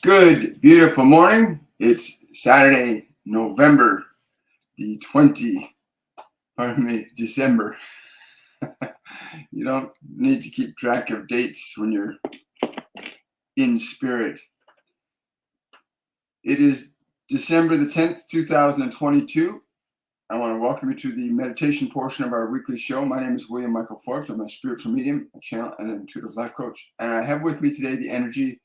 Good, beautiful morning. It's Saturday, November the 20, December. You don't need to keep track of dates when you're in spirit. It is December the 10th, 2022. I want to welcome you to the meditation portion of our weekly show. My name is William Michael Forbes. I'm a spiritual medium, a channel, and an intuitive life coach. And I have with me today the energy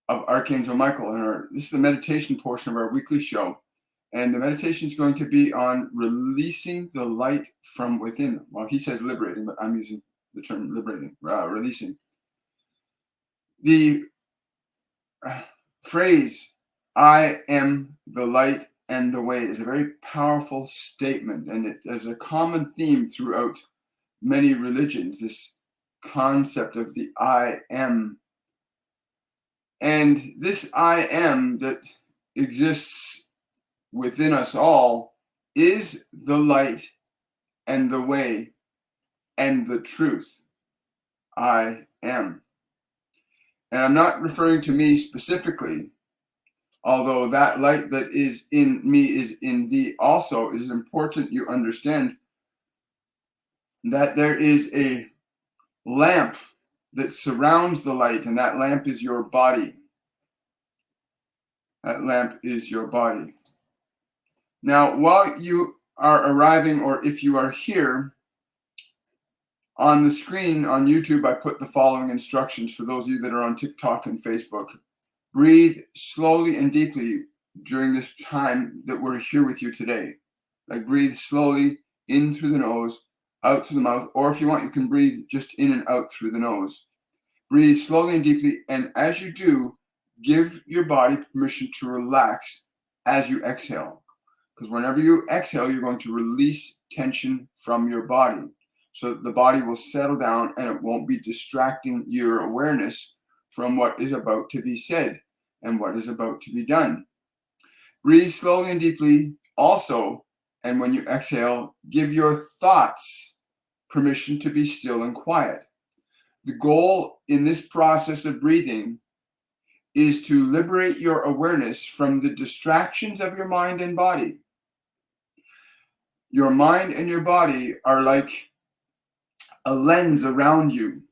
of Archangel Michael. And this is the meditation portion of our weekly show. And the meditation is going to be on releasing the light from within. Well, he says liberating, but I'm using the term liberating, releasing. The phrase, I am the light and the way, is a very powerful statement. And it is a common theme throughout many religions, this concept of the I am. And this I am that exists within us all is the light and the way and the truth. I am. And I'm not referring to me specifically, although that light that is in me is in thee also. It is important you understand that there is a lamp that surrounds the light, and that lamp is your body. That lamp is your body. Now, while you are arriving, or if you are here, on the screen on YouTube, I put the following instructions for those of you that are on TikTok and Facebook. Breathe slowly and deeply during this time that we're here with you today. Like, breathe slowly in through the nose, out through the mouth, or if you want, you can breathe just in and out through the nose. Breathe slowly and deeply, and as you do, give your body permission to relax as you exhale. Because whenever you exhale, you're going to release tension from your body, so that the body will settle down and it won't be distracting your awareness from what is about to be said and what is about to be done. Breathe slowly and deeply also, and when you exhale, give your thoughts permission to be still and quiet. The goal in this process of breathing is to liberate your awareness from the distractions of your mind and body. Your mind and your body are like a lens around you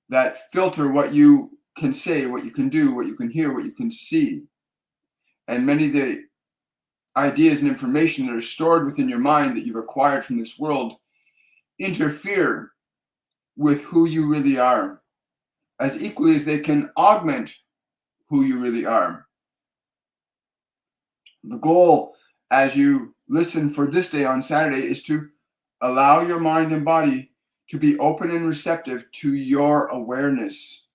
that filter what you can say, what you can do, what you can hear, what you can see. And many of the ideas and information that are stored within your mind that you've acquired from this world interfere with who you really are, as equally as they can augment who you really are. The goal, as you listen for this day on Saturday, is to allow your mind and body to be open and receptive to your awareness,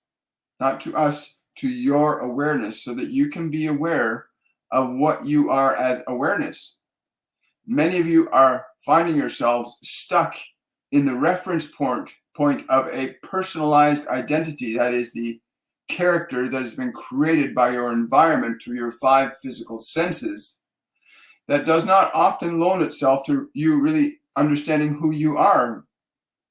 not to us, to your awareness, so that you can be aware of what you are as awareness. Many of you are finding yourselves stuck in the reference point of a personalized identity, that is the character that has been created by your environment through your 5 physical senses, that does not often loan itself to you really understanding who you are.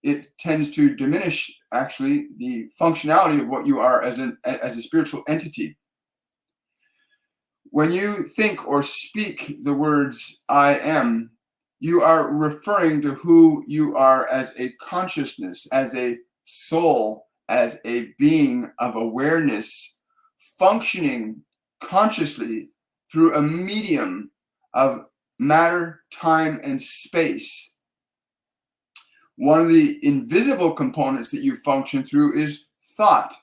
It tends to diminish, actually, the functionality of what you are as a spiritual entity. When you think or speak the words I am, you are referring to who you are as a consciousness, as a soul, as a being of awareness, functioning consciously through a medium of matter, time, and space. One of the invisible components that you function through is thought.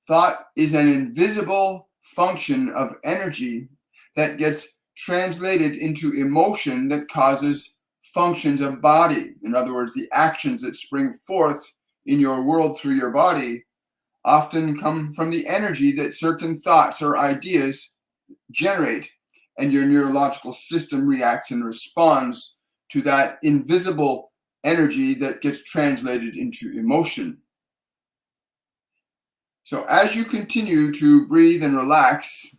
Thought is an invisible function of energy that gets translated into emotion that causes functions of body. In other words, the actions that spring forth in your world through your body often come from the energy that certain thoughts or ideas generate, and your neurological system reacts and responds to that invisible energy that gets translated into emotion. So as you continue to breathe and relax,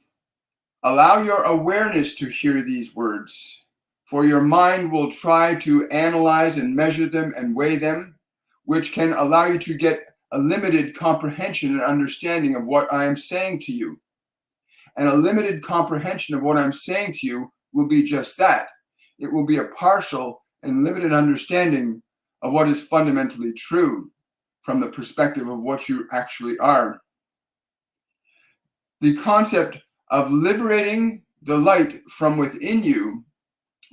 allow your awareness to hear these words, for your mind will try to analyze and measure them and weigh them, which can allow you to get a limited comprehension and understanding of what I am saying to you. And a limited comprehension of what I'm saying to you will be just that. It will be a partial and limited understanding of what is fundamentally true from the perspective of what you actually are. The concept of liberating the light from within you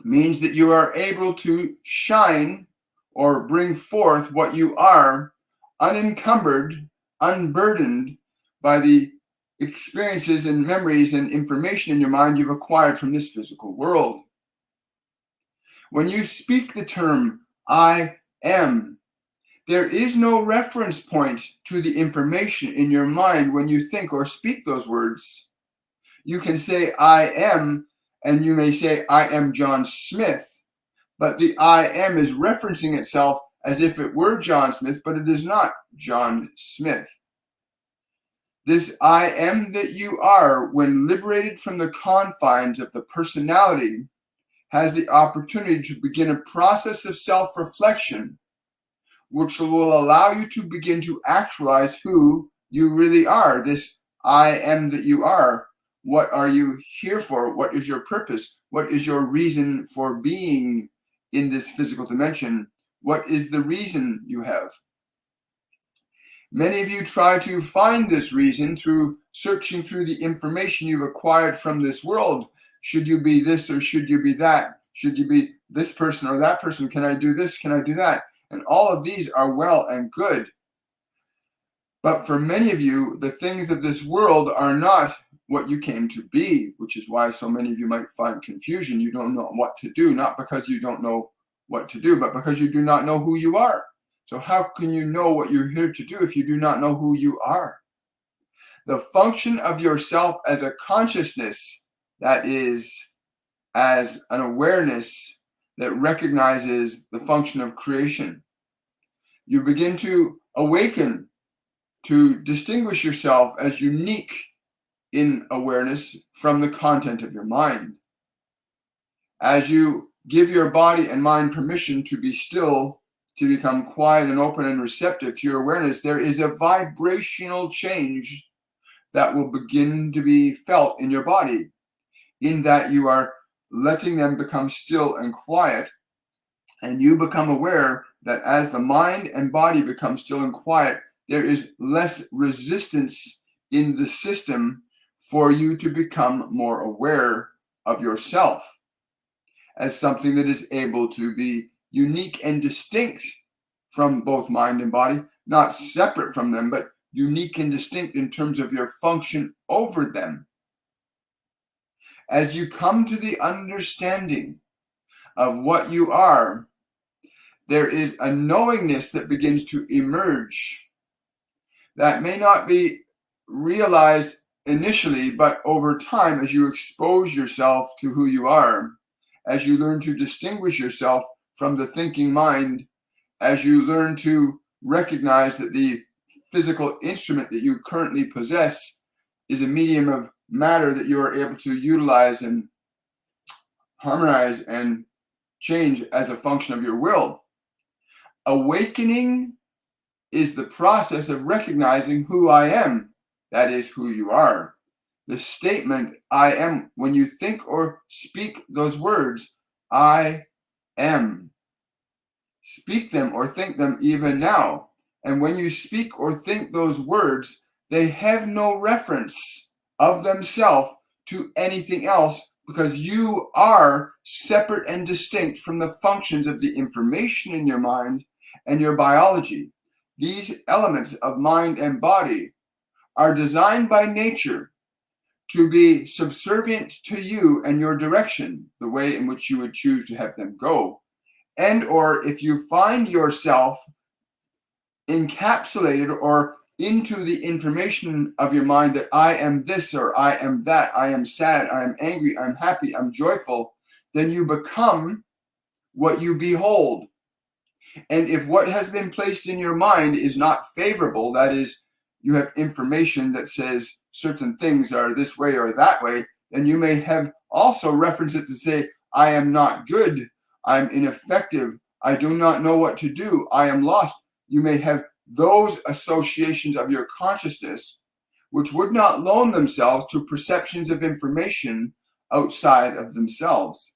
means that you are able to shine or bring forth what you are unencumbered, unburdened by the experiences and memories and information in your mind you've acquired from this physical world. When you speak the term I am, there is no reference point to the information in your mind when you think or speak those words. You can say I am, and you may say I am John Smith, but the I am is referencing itself as if it were John Smith, but it is not John Smith. This I am that you are, when liberated from the confines of the personality, has the opportunity to begin a process of self-reflection, which will allow you to begin to actualize who you really are. This I am that you are. What are you here for? What is your purpose? What is your reason for being in this physical dimension? What is the reason you have? Many of you try to find this reason through searching through the information you've acquired from this world. Should you be this or should you be that? Should you be this person or that person? Can I do this? Can I do that? And all of these are well and good. But for many of you, the things of this world are not what you came to be, which is why so many of you might find confusion. You don't know what to do, not because you don't know what to do, but because you do not know who you are. So how can you know what you're here to do if you do not know who you are? The function of yourself as a consciousness, that is, as an awareness that recognizes the function of creation. You begin to awaken to distinguish yourself as unique in awareness from the content of your mind. As you give your body and mind permission to be still, to become quiet and open and receptive to your awareness, there is a vibrational change that will begin to be felt in your body, in that you are letting them become still and quiet, and you become aware that as the mind and body become still and quiet, there is less resistance in the system for you to become more aware of yourself as something that is able to be unique and distinct from both mind and body, not separate from them, but unique and distinct in terms of your function over them. As you come to the understanding of what you are, there is a knowingness that begins to emerge that may not be realized initially, but over time, as you expose yourself to who you are, as you learn to distinguish yourself from the thinking mind, as you learn to recognize that the physical instrument that you currently possess is a medium of matter that you are able to utilize and harmonize and change as a function of your will. Awakening is the process of recognizing who I am. That is who you are. The statement, I am, when you think or speak those words, I am. Speak them or think them even now. And when you speak or think those words, they have no reference of themselves to anything else, because you are separate and distinct from the functions of the information in your mind and your biology. These elements of mind and body are designed by nature to be subservient to you and your direction, the way in which you would choose to have them go. And or if you find yourself encapsulated or into the information of your mind that I am this or I am that, I am sad, I am angry, I'm happy, I'm joyful, then you become what you behold. And if what has been placed in your mind is not favorable, that is, you have information that says certain things are this way or that way, then you may have also referenced it to say, I am not good, I'm ineffective, I do not know what to do, I am lost. You may have those associations of your consciousness, which would not loan themselves to perceptions of information outside of themselves.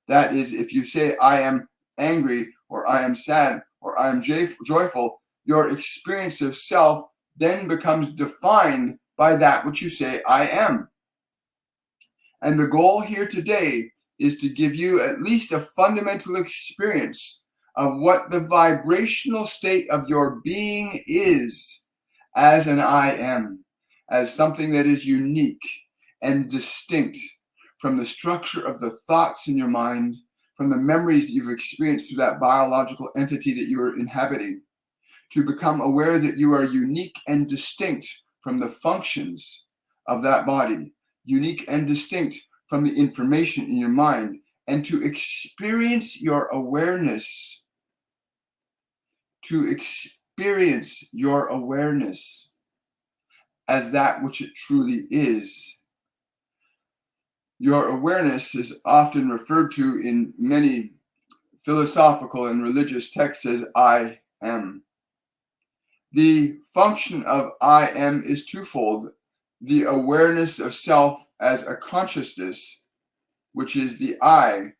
That is, if you say, I am angry, or I am sad, or I am joyful, your experience of self then becomes defined by that which you say, I am. And the goal here today is to give you at least a fundamental experience of what the vibrational state of your being is as an I am, as something that is unique and distinct from the structure of the thoughts in your mind, from the memories that you've experienced through that biological entity that you are inhabiting, to become aware that you are unique and distinct from the functions of that body, unique and distinct from the information in your mind, and to experience your awareness, as that which it truly is. Your awareness is often referred to in many philosophical and religious texts as I am. The function of I am is twofold: the awareness of self as a consciousness, which is the I,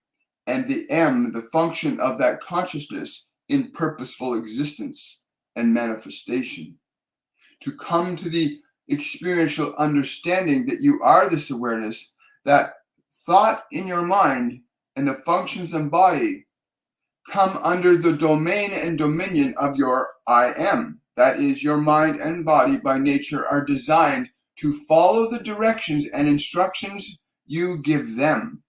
and the M, the function of that consciousness in purposeful existence and manifestation. To come to the experiential understanding that you are this awareness, that thought in your mind and the functions and body come under the domain and dominion of your I am. That is, your mind and body by nature are designed to follow the directions and instructions you give them.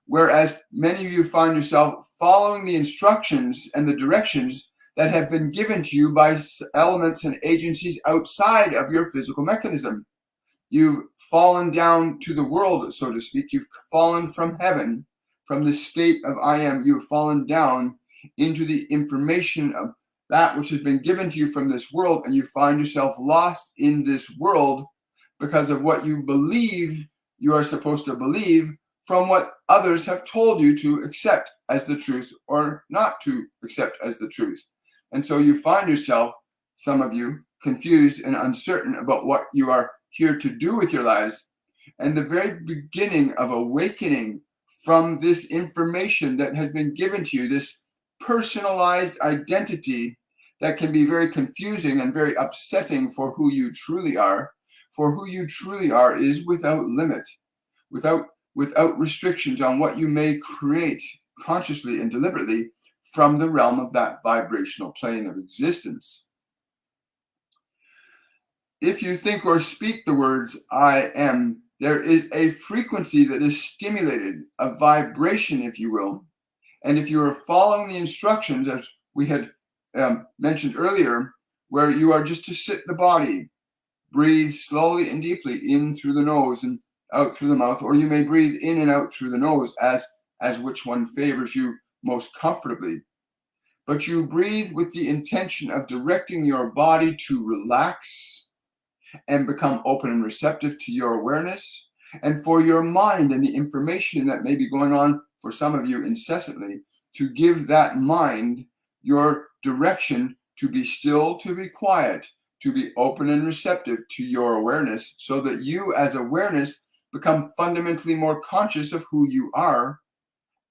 Whereas many of you find yourself following the instructions and the directions that have been given to you by elements and agencies outside of your physical mechanism. You've fallen down to the world, so to speak. You've fallen from heaven, from the state of I am. You've fallen down into the information of that which has been given to you from this world, and you find yourself lost in this world because of what you believe you are supposed to believe from what others have told you to accept as the truth or not to accept as the truth. And so you find yourself, some of you, confused and uncertain about what you are here to do with your lives. And the very beginning of awakening from this information that has been given to you, this personalized identity that can be very confusing and very upsetting for who you truly are. For who you truly are is without limit, without restrictions on what you may create consciously and deliberately from the realm of that vibrational plane of existence. If you think or speak the words I am, there is a frequency that is stimulated, a vibration, if you will. And if you are following the instructions, as we had mentioned earlier, where you are just to sit the body, breathe slowly and deeply in through the nose and out through the mouth, or you may breathe in and out through the nose as which one favors you most comfortably. But you breathe with the intention of directing your body to relax and become open and receptive to your awareness, and for your mind and the information that may be going on for some of you incessantly, to give that mind your direction to be still, to be quiet, to be open and receptive to your awareness, so that you as awareness become fundamentally more conscious of who you are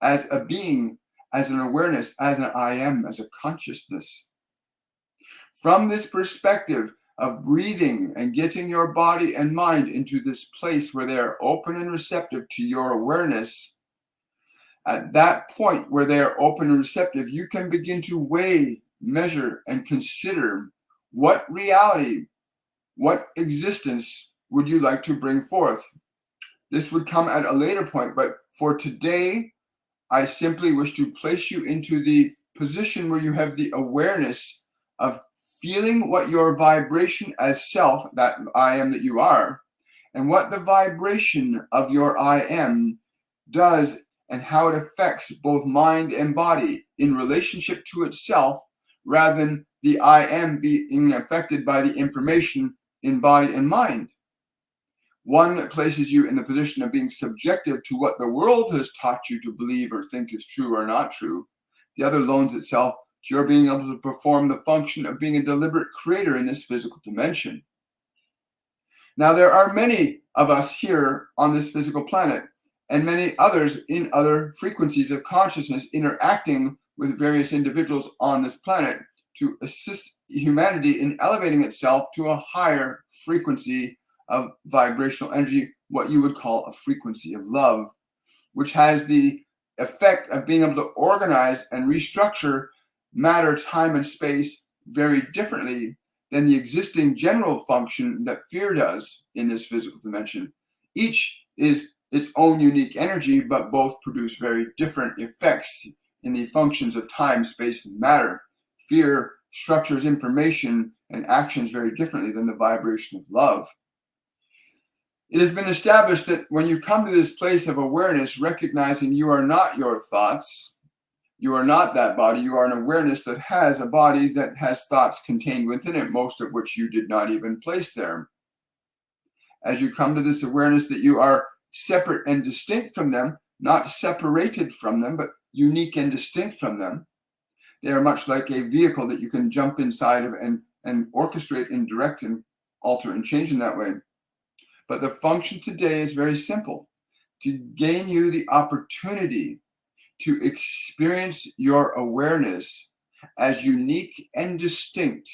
as a being, as an awareness, as an I am, as a consciousness. From this perspective of breathing and getting your body and mind into this place where they are open and receptive to your awareness, at that point where they are open and receptive, you can begin to weigh, measure, and consider what reality, what existence would you like to bring forth. This would come at a later point, but for today, I simply wish to place you into the position where you have the awareness of feeling what your vibration as self, that I am that you are, and what the vibration of your I am does and how it affects both mind and body in relationship to itself, rather than the I am being affected by the information in body and mind. One places you in the position of being subjective to what the world has taught you to believe or think is true or not true. The other loans itself to your being able to perform the function of being a deliberate creator in this physical dimension. Now, there are many of us here on this physical planet, and many others in other frequencies of consciousness interacting with various individuals on this planet to assist humanity in elevating itself to a higher frequency of vibrational energy, what you would call a frequency of love, which has the effect of being able to organize and restructure matter, time, and space very differently than the existing general function that fear does in this physical dimension. Each is its own unique energy, but both produce very different effects in the functions of time, space, and matter. Fear structures information and actions very differently than the vibration of love. It has been established that when you come to this place of awareness, recognizing you are not your thoughts, you are not that body, you are an awareness that has a body that has thoughts contained within it, most of which you did not even place there. As you come to this awareness that you are separate and distinct from them, not separated from them, but unique and distinct from them, they are much like a vehicle that you can jump inside of and orchestrate and direct and alter and change in that way. But the function today is very simple: to gain you the opportunity to experience your awareness as unique and distinct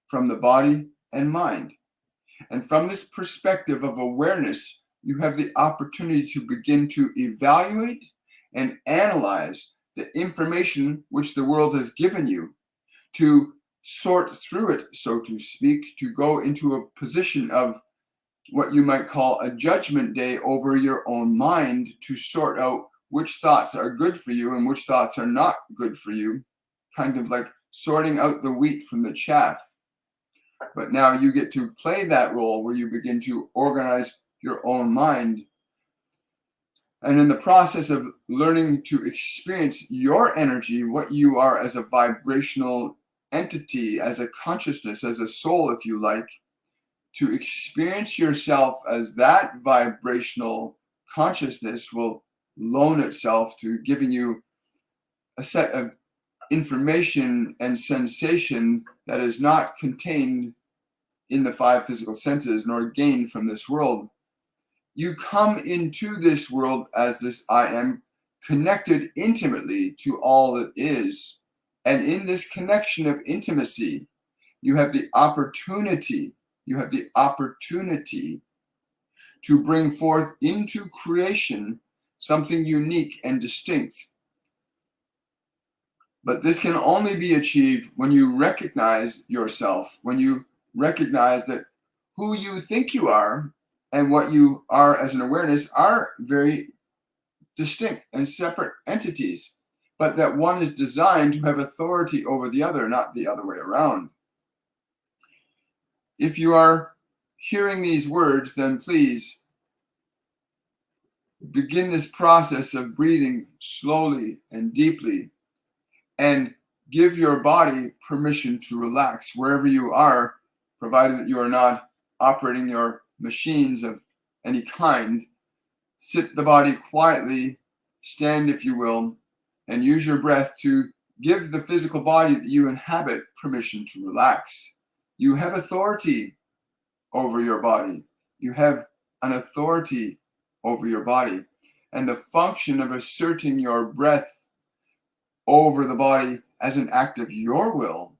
from the body and mind. And from this perspective of awareness, you have the opportunity to begin to evaluate and analyze the information which the world has given you, to sort through it, so to speak, to go into a position of what you might call a judgment day over your own mind, to sort out which thoughts are good for you and which thoughts are not good for you, kind of like sorting out the wheat from the chaff. But now you get to play that role where you begin to organize your own mind. And in the process of learning to experience your energy, what you are as a vibrational entity, as a consciousness, as a soul, if you like, to experience yourself as that vibrational consciousness will loan itself to giving you a set of information and sensation that is not contained in the five physical senses nor gained from this world. You come into this world as this I am, connected intimately to all that is. And in this connection of intimacy, you have the opportunity to bring forth into creation something unique and distinct. But this can only be achieved when you recognize yourself, when you recognize that who you think you are and what you are as an awareness are very distinct and separate entities, but that one is designed to have authority over the other, not the other way around. If you are hearing these words, then please begin this process of breathing slowly and deeply, and give your body permission to relax wherever you are, provided that you are not operating your machines of any kind. Sit the body quietly, stand if you will, and use your breath to give the physical body that you inhabit permission to relax. You have authority over your body. You have an authority over your body. And the function of asserting your breath over the body as an act of your will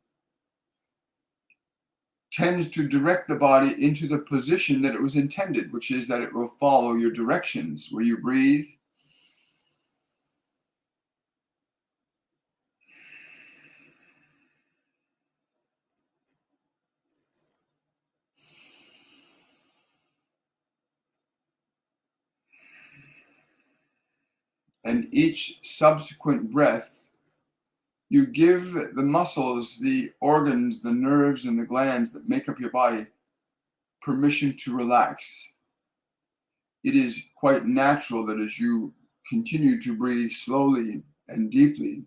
tends to direct the body into the position that it was intended, which is that it will follow your directions. Where you breathe, and each subsequent breath, you give the muscles, the organs, the nerves, and the glands that make up your body permission to relax. It is quite natural that as you continue to breathe slowly and deeply,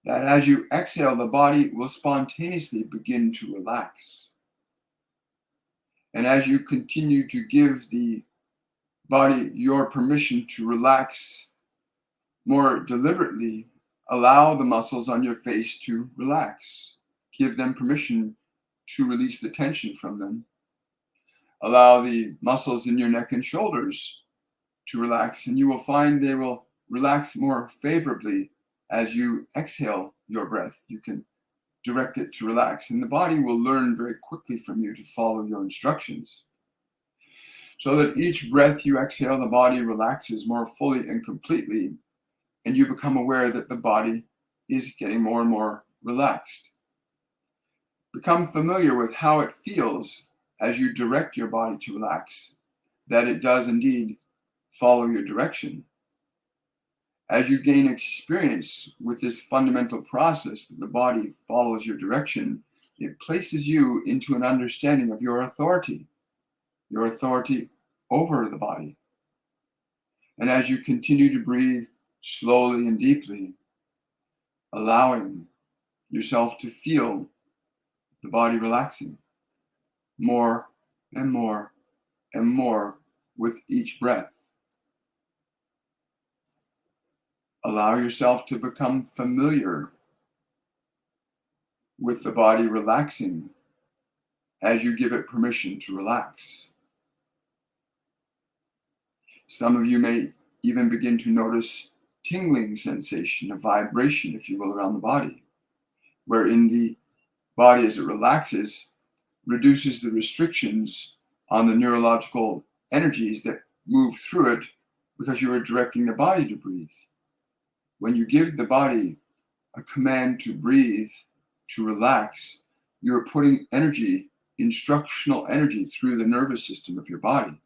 that as you exhale, the body will spontaneously begin to relax. And as you continue to give the body your permission to relax more deliberately, allow the muscles on your face to relax. Give them permission to release the tension from them. Allow the muscles in your neck and shoulders to relax, and you will find they will relax more favorably as you exhale your breath. You can direct it to relax, and the body will learn very quickly from you to follow your instructions. So that each breath you exhale, the body relaxes more fully and completely, and you become aware that the body is getting more and more relaxed. Become familiar with how it feels as you direct your body to relax, that it does indeed follow your direction. As you gain experience with this fundamental process that the body follows your direction, it places you into an understanding of your authority over the body. And as you continue to breathe slowly and deeply, allowing yourself to feel the body relaxing more and more and more with each breath. Allow yourself to become familiar with the body relaxing as you give it permission to relax. Some of you may even begin to notice tingling sensation, a vibration, if you will, around the body, wherein the body, as it relaxes, reduces the restrictions on the neurological energies that move through it because you are directing the body to breathe. When you give the body a command to breathe, to relax, you're putting energy, instructional energy, through the nervous system of your body.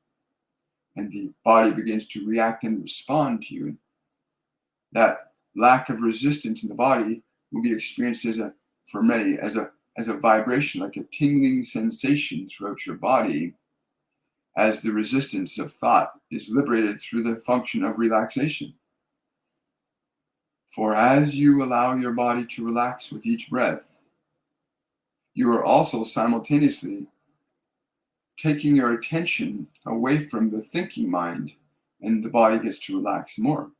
And the body begins to react and respond to you. That lack of resistance in the body will be experienced for many as a vibration, like a tingling sensation throughout your body, as the resistance of thought is liberated through the function of relaxation. For as you allow your body to relax with each breath, you are also simultaneously taking your attention away from the thinking mind, and the body gets to relax more.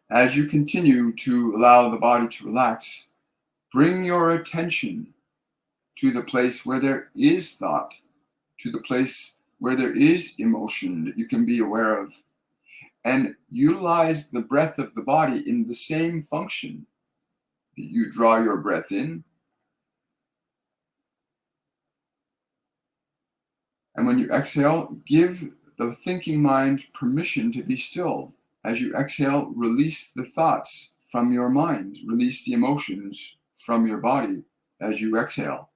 As you continue to allow the body to relax, bring your attention to the place where there is thought, to the place where there is emotion that you can be aware of, and utilize the breath of the body in the same function. You draw your breath in, and when you exhale, give the thinking mind permission to be still. As you exhale, release the thoughts from your mind, release the emotions from your body as you exhale.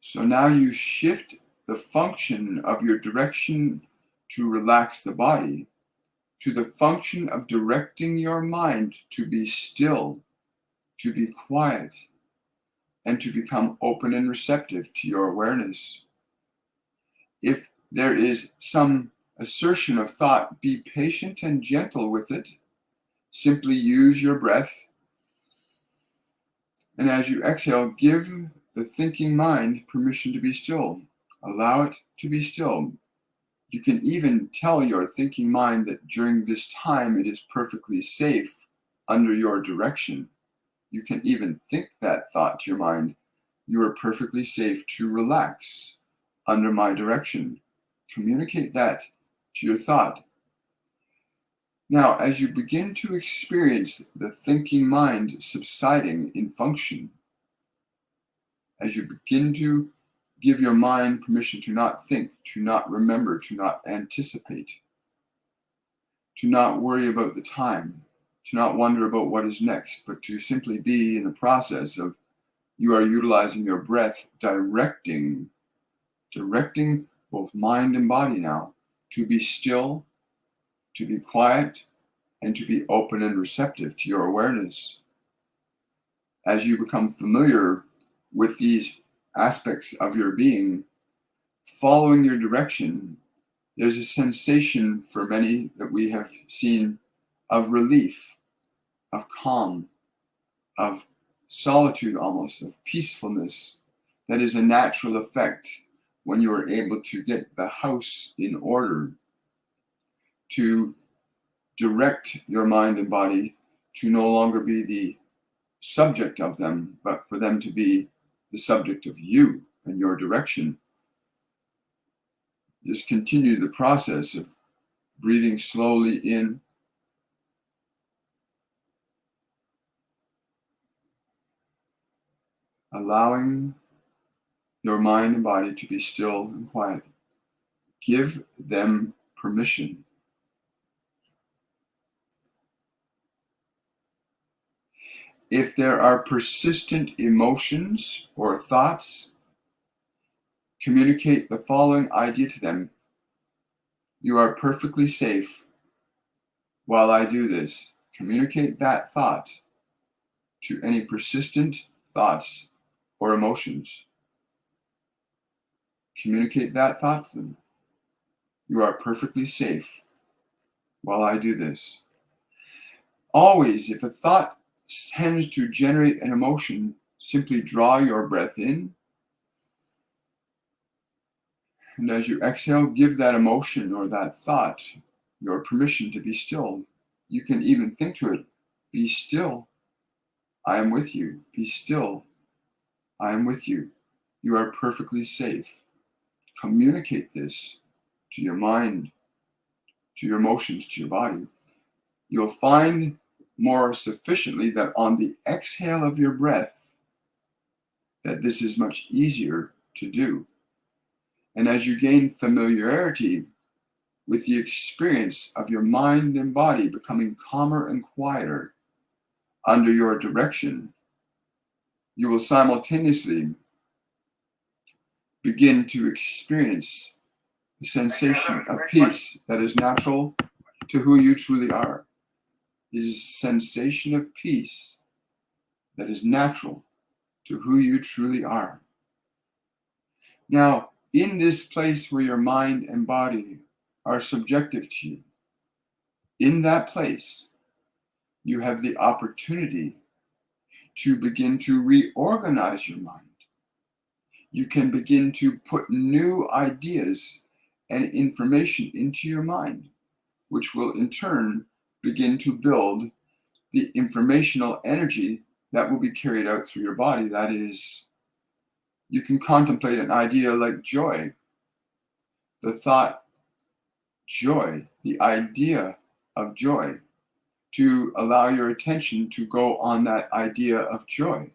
So now you shift the function of your direction to relax the body to the function of directing your mind to be still, to be quiet, and to become open and receptive to your awareness. If there is some assertion of thought, be patient and gentle with it. Simply use your breath. And as you exhale, give the thinking mind permission to be still. Allow it to be still. You can even tell your thinking mind that during this time it is perfectly safe under your direction. You can even think that thought to your mind: you are perfectly safe to relax under my direction. Communicate that to your thought. Now, as you begin to experience the thinking mind subsiding in function, as you begin to give your mind permission to not think, to not remember, to not anticipate, to not worry about the time, to not wonder about what is next, but to simply be in the process of, you are utilizing your breath, directing both mind and body now to be still, to be quiet, and to be open and receptive to your awareness. As you become familiar with these aspects of your being, following your direction, there's a sensation for many that we have seen of relief, of calm, of solitude, almost, of peacefulness, that is a natural effect when you are able to get the house in order, to direct your mind and body to no longer be the subject of them, but for them to be the subject of you and your direction. Just continue the process of breathing slowly in, allowing your mind and body to be still and quiet. Give them permission. If there are persistent emotions or thoughts, communicate the following idea to them. You are perfectly safe while I do this. Communicate that thought to any persistent thoughts or emotions. Communicate that thought to them. You are perfectly safe while I do this. Always, if a thought tends to generate an emotion, simply draw your breath in, and as you exhale, give that emotion or that thought your permission to be still. You can even think to it, be still. I am with you. Be still. I am with you. You are perfectly safe. Communicate this to your mind, to your emotions, to your body. You'll find more sufficiently that on the exhale of your breath, that this is much easier to do. And as you gain familiarity with the experience of your mind and body becoming calmer and quieter under your direction, you will simultaneously begin to experience the sensation of peace that is natural to who you truly are. It is a sensation of peace that is natural to who you truly are. Now, in this place where your mind and body are subjective to you, in that place, you have the opportunity to begin to reorganize your mind. You can begin to put new ideas and information into your mind, which will in turn begin to build the informational energy that will be carried out through your body. That is, you can contemplate an idea like joy, the thought joy, the idea of joy, to allow your attention to go on that idea of joy,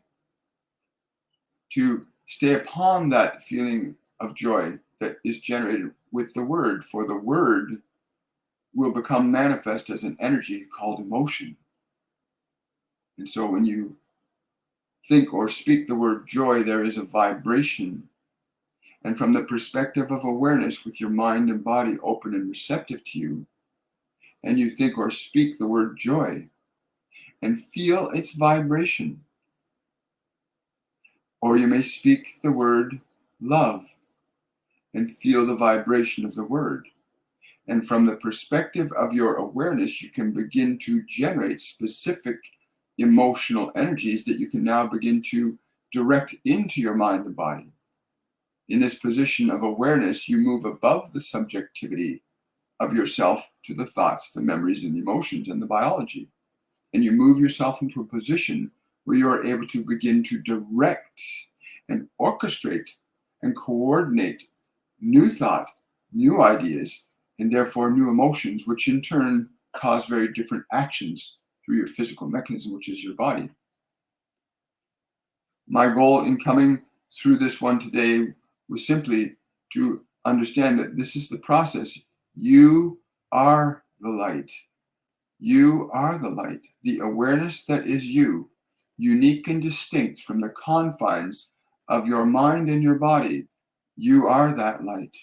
to stay upon that feeling of joy that is generated with the word, for the word will become manifest as an energy called emotion. And so when you think or speak the word joy, there is a vibration. And from the perspective of awareness, with your mind and body open and receptive to you, and you think or speak the word joy and feel its vibration. Or you may speak the word love and feel the vibration of the word. And from the perspective of your awareness, you can begin to generate specific emotional energies that you can now begin to direct into your mind and body. In this position of awareness, you move above the subjectivity of yourself to the thoughts, the memories, and the emotions, and the biology. And you move yourself into a position where you are able to begin to direct and orchestrate and coordinate new thought, new ideas, and therefore new emotions, which in turn cause very different actions through your physical mechanism, which is your body. My goal in coming through this one today was simply to understand that this is the process. You are the light. You are the light. The awareness that is you, unique and distinct from the confines of your mind and your body. You are that light.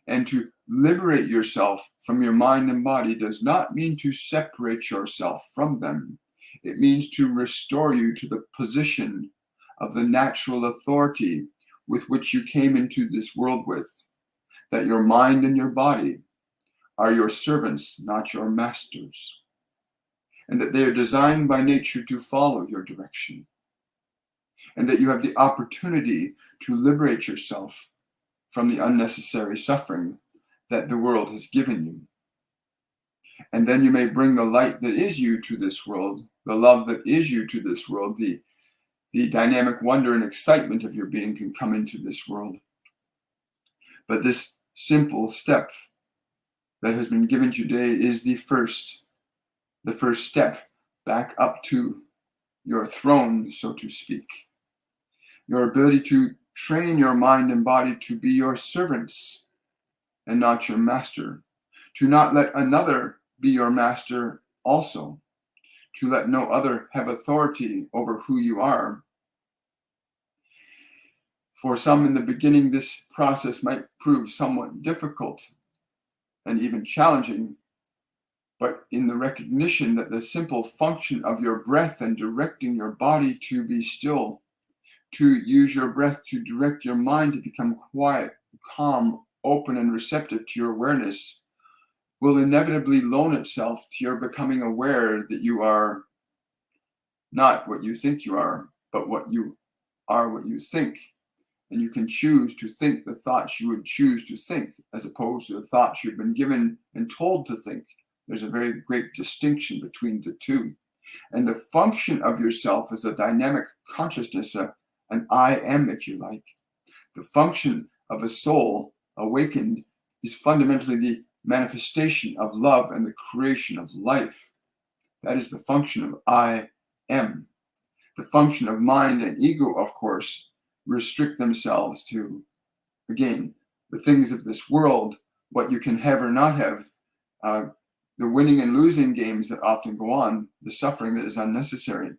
And to liberate yourself from your mind and body does not mean to separate yourself from them. It means to restore you to the position of the natural authority with which you came into this world with, that your mind and your body are your servants, not your masters, and that they are designed by nature to follow your direction, and that you have the opportunity to liberate yourself from the unnecessary suffering that the world has given you. And then you may bring the light that is you to this world, the love that is you to this world, the dynamic wonder and excitement of your being can come into this world. But this simple step that has been given today is the first step back up to your throne, so to speak. Your ability to train your mind and body to be your servants and not your master, to not let another be your master also, to let no other have authority over who you are. For some in the beginning, this process might prove somewhat difficult and even challenging, but in the recognition that the simple function of your breath and directing your body to be still, to use your breath to direct your mind to become quiet, calm, open, and receptive to your awareness, will inevitably loan itself to your becoming aware that you are not what you think you are, but what you are, what you think. And you can choose to think the thoughts you would choose to think, as opposed to the thoughts you've been given and told to think. There's a very great distinction between the two. And the function of yourself is a dynamic consciousness, an I am, if you like. The function of a soul awakened is fundamentally the manifestation of love and the creation of life. That is the function of I am. The function of mind and ego, of course, restrict themselves to, again, the things of this world, what you can have or not have, the winning and losing games that often go on, the suffering that is unnecessary.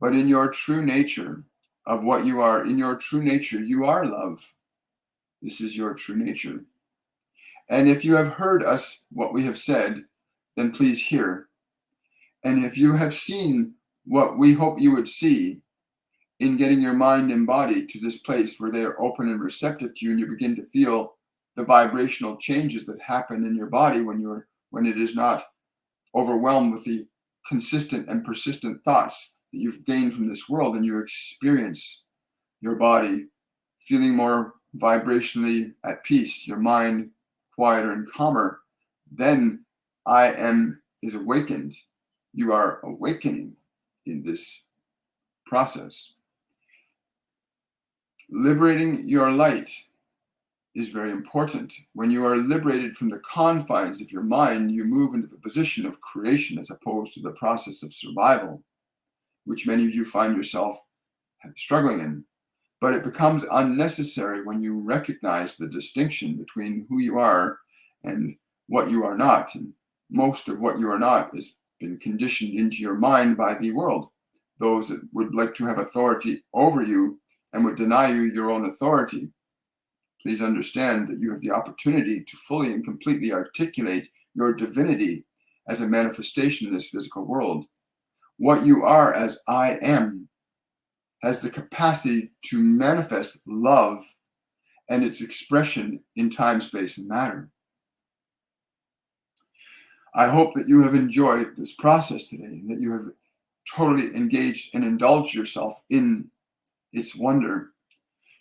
But in your true nature of what you are, in your true nature, you are love. This is your true nature. And if you have heard us, what we have said, then please hear. And if you have seen what we hope you would see in getting your mind and body to this place where they are open and receptive to you, and you begin to feel the vibrational changes that happen in your body when it is not overwhelmed with the consistent and persistent thoughts that you've gained from this world, and you experience your body feeling more vibrationally at peace, your mind quieter and calmer, then I am is awakened. You are awakening in this process. Liberating your light is very important. When you are liberated from the confines of your mind, you move into the position of creation as opposed to the process of survival, which many of you find yourself struggling in. But it becomes unnecessary when you recognize the distinction between who you are and what you are not. And most of what you are not has been conditioned into your mind by the world. Those that would like to have authority over you and would deny you your own authority, please understand that you have the opportunity to fully and completely articulate your divinity as a manifestation in this physical world. What you are as I am has the capacity to manifest love and its expression in time, space, and matter. I hope that you have enjoyed this process today, and that you have totally engaged and indulged yourself in its wonder,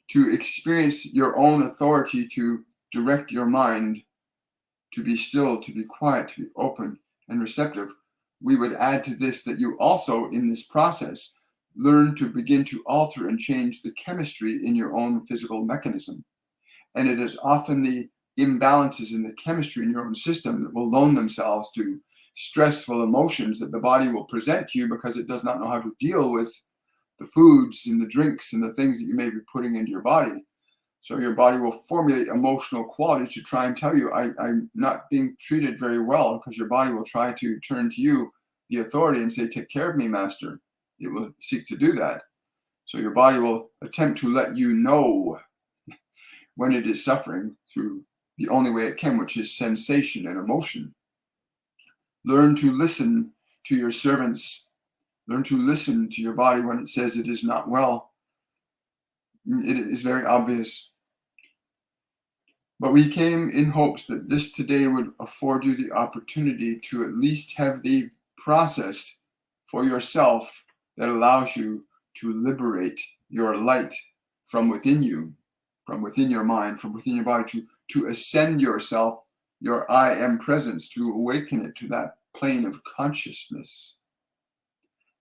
to experience your own authority to direct your mind, to be still, to be quiet, to be open and receptive. We would add to this that you also, in this process, learn to begin to alter and change the chemistry in your own physical mechanism. And it is often the imbalances in the chemistry in your own system that will loan themselves to stressful emotions that the body will present to you because it does not know how to deal with the foods and the drinks and the things that you may be putting into your body. So your body will formulate emotional qualities to try and tell you, I'm not being treated very well, because your body will try to turn to you, the authority, and say, take care of me, master. It will seek to do that. So your body will attempt to let you know when it is suffering through the only way it can, which is sensation and emotion. Learn to listen to your servants. Learn to listen to your body when it says it is not well. It is very obvious. But we came in hopes that this today would afford you the opportunity to at least have the process for yourself that allows you to liberate your light from within you, from within your mind, from within your body, to ascend yourself your I am presence, to awaken it to that plane of consciousness.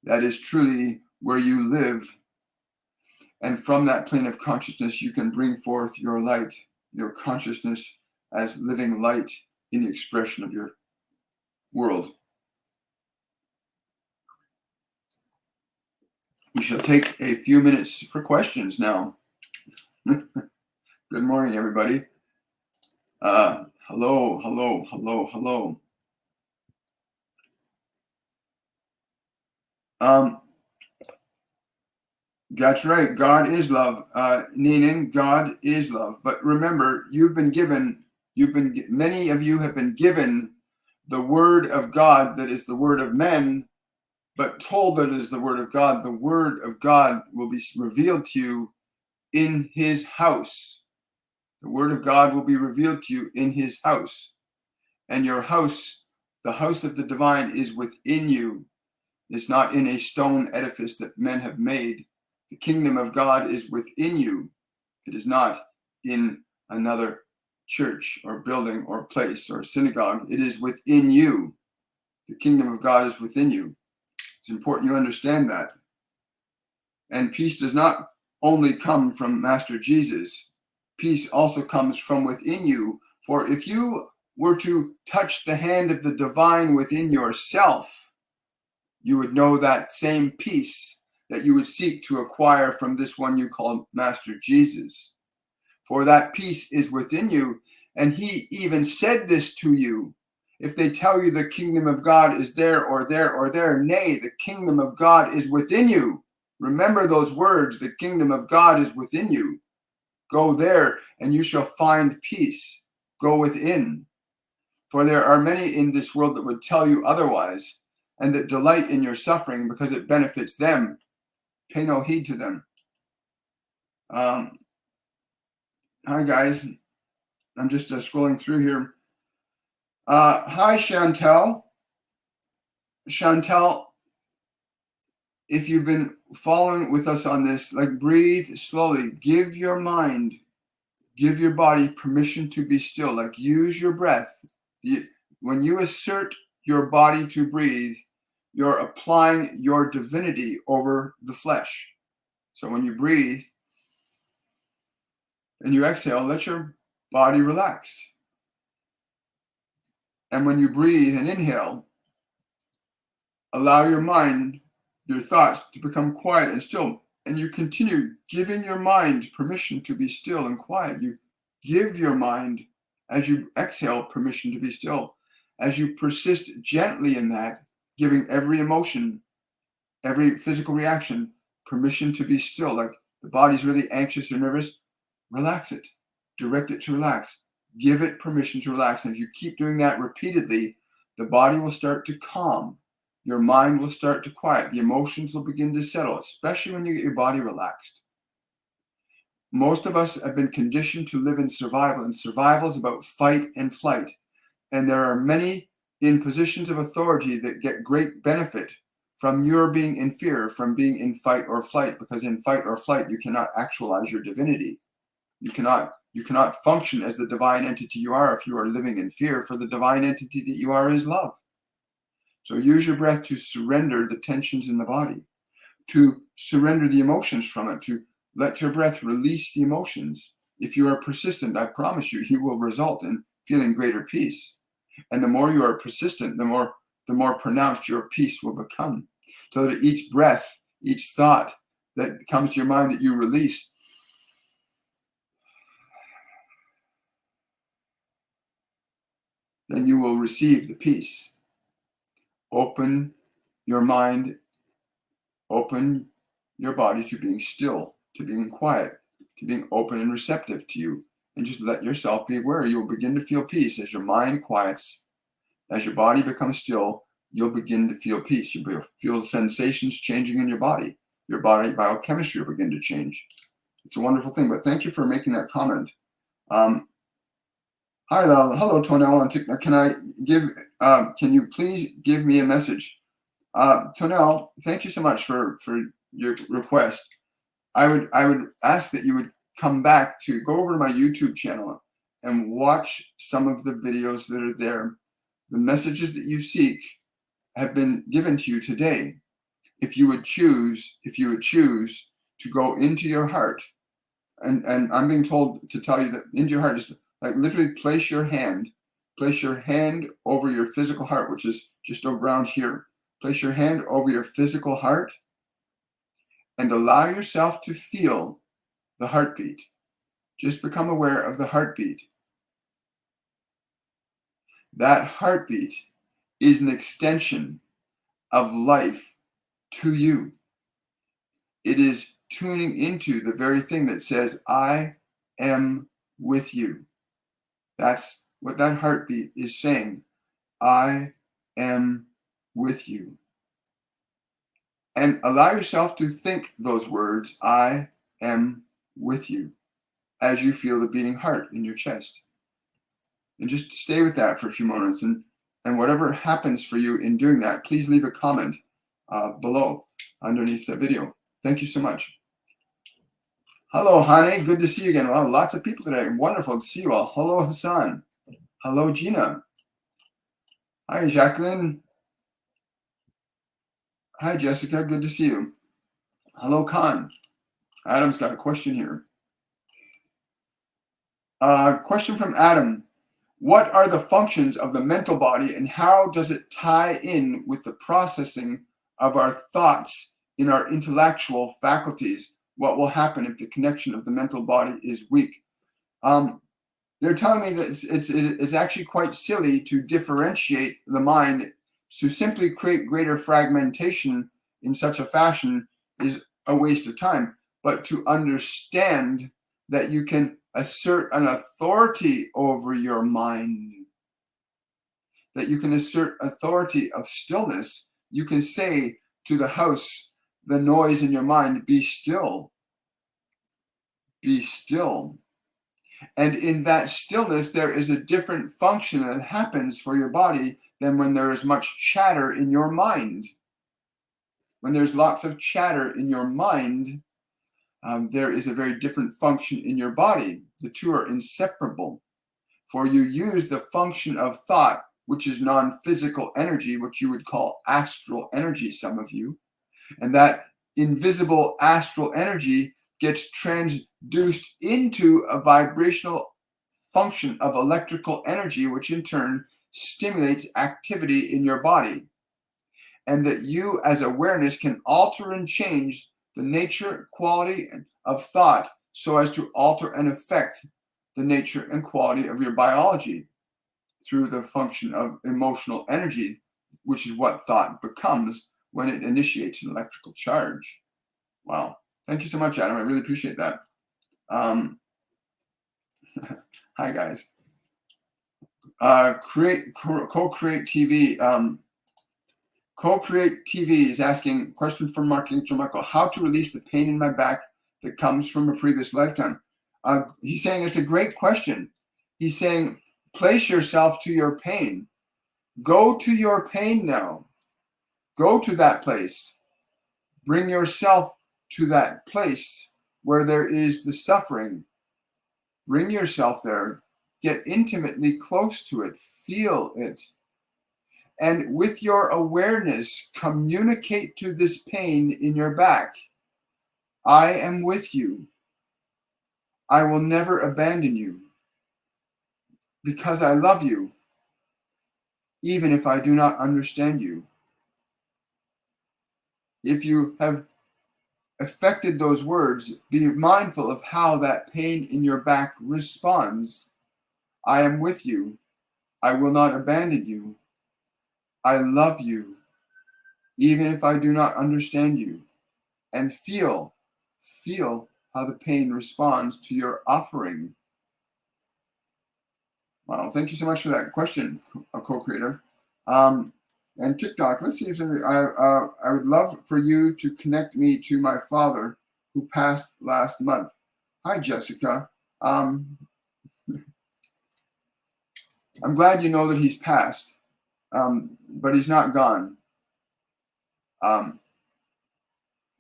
That is truly where you live. And from that plane of consciousness, you can bring forth your light, your consciousness as living light in the expression of your world. We shall take a few minutes for questions now. Good morning, everybody. Hello, hello, hello, hello. That's right. God is love. Ninan, God is love. But remember, many of you have been given the word of God that is the word of men, but told that it is the word of God. The word of God will be revealed to you in his house. The word of God will be revealed to you in his house. And your house, the house of the divine, is within you. It's not in a stone edifice that men have made. The kingdom of God is within you. It is not in another church or building or place or synagogue. It is within you. The kingdom of God is within you. It's important you understand that. And peace does not only come from Master Jesus. Peace also comes from within you. For if you were to touch the hand of the divine within yourself, you would know that same peace that you would seek to acquire from this one you call Master Jesus. For that peace is within you, and he even said this to you. If they tell you the kingdom of God is there or there or there, nay, the kingdom of God is within you. Remember those words, the kingdom of God is within you. Go there and you shall find peace. Go within. For there are many in this world that would tell you otherwise, and that delight in your suffering because it benefits them. Pay no heed to them. Hi guys, I'm just scrolling through here. Hi Chantel. Chantel, if you've been following with us on this, like, breathe slowly. Give your mind, give your body permission to be still. Like, use your breath. When you assert your body to breathe, you're applying your divinity over the flesh. So when you breathe and you exhale, let your body relax. And when you breathe and inhale, allow your mind, your thoughts to become quiet and still. And you continue giving your mind permission to be still and quiet. You give your mind, as you exhale, permission to be still. As you persist gently in that, giving every emotion, every physical reaction, permission to be still. Like the body's really anxious or nervous, relax it. Direct it to relax. Give it permission to relax. And if you keep doing that repeatedly, the body will start to calm. Your mind will start to quiet. The emotions will begin to settle, especially when you get your body relaxed. Most of us have been conditioned to live in survival, and survival is about fight and flight. And there are many in positions of authority that get great benefit from your being in fear, from being in fight or flight, because in fight or flight, you cannot actualize your divinity. You cannot function as the divine entity you are if you are living in fear, for the divine entity that you are is love. So use your breath to surrender the tensions in the body, to surrender the emotions from it, to let your breath release the emotions. If you are persistent, I promise you, you will result in feeling greater peace. And the more you are persistent, the more pronounced your peace will become. So that each breath, each thought that comes to your mind that you release, then you will receive the peace. Open your mind, open your body to being still, to being quiet, to being open and receptive to you. And just let yourself be aware. You will begin to feel peace as your mind quiets, as your body becomes still. You'll begin to feel peace. You'll feel sensations changing in your body. Your body biochemistry will begin to change. It's a wonderful thing. But thank you for making that comment. Hi, hello, Tonell on TikTok. Can you please give me a message? Tonell, thank you so much for your request. I would ask that you would come back to go over to my YouTube channel and watch some of the videos that are there. The messages that you seek have been given to you today. If you would choose to go into your heart, and I'm being told to tell you that into your heart is to, like, literally place your hand over your physical heart, which is just around here. Place your hand over your physical heart and allow yourself to feel the heartbeat. Just become aware of the heartbeat. That heartbeat is an extension of life to you. It is tuning into the very thing that says, I am with you. That's what that heartbeat is saying. I am with you. And allow yourself to think those words, I am with you, as you feel the beating heart in your chest. And just stay with that for a few moments. And whatever happens for you in doing that, please leave a comment below underneath the video. Thank you so much. Hello, honey. Good to see you again. Wow, lots of people today. Wonderful to see you all. Hello, Hassan. Hello, Gina. Hi, Jacqueline. Hi, Jessica. Good to see you. Hello, Khan. Adam's got a question here. Question from Adam. What are the functions of the mental body and how does it tie in with the processing of our thoughts in our intellectual faculties? What will happen if the connection of the mental body is weak? They're telling me that it's actually quite silly to differentiate the mind. To simply create greater fragmentation in such a fashion is a waste of time. But to understand that you can assert an authority over your mind, that you can assert authority of stillness. You can say to the house, the noise in your mind, be still. Be still. And in that stillness, there is a different function that happens for your body than when there is much chatter in your mind. When there's lots of chatter in your mind, there is a very different function in your body. The two are inseparable. For you use the function of thought, which is non-physical energy, which you would call astral energy, some of you. And that invisible astral energy gets transduced into a vibrational function of electrical energy, which in turn stimulates activity in your body. And that you as awareness can alter and change the nature, quality of thought so as to alter and affect the nature and quality of your biology through the function of emotional energy, which is what thought becomes when it initiates an electrical charge. Wow. Thank you so much, Adam. I really appreciate that. Hi, guys. Co-Create TV. Co-Create TV is asking, question from Archangel Michael, how to release the pain in my back that comes from a previous lifetime? He's saying it's a great question. He's saying, place yourself to your pain. Go to your pain now. Go to that place. Bring yourself to that place where there is the suffering. Bring yourself there. Get intimately close to it. Feel it. And with your awareness, communicate to this pain in your back. I am with you. I will never abandon you because I love you, even if I do not understand you. If you have affected those words, be mindful of how that pain in your back responds. I am with you. I will not abandon you. I love you, even if I do not understand you. And feel how the pain responds to your offering. Wow, thank you so much for that question, co-creator. And TikTok, let's see if I would love for you to connect me to my father who passed last month. Hi, Jessica. I'm glad you know that he's passed, but he's not gone.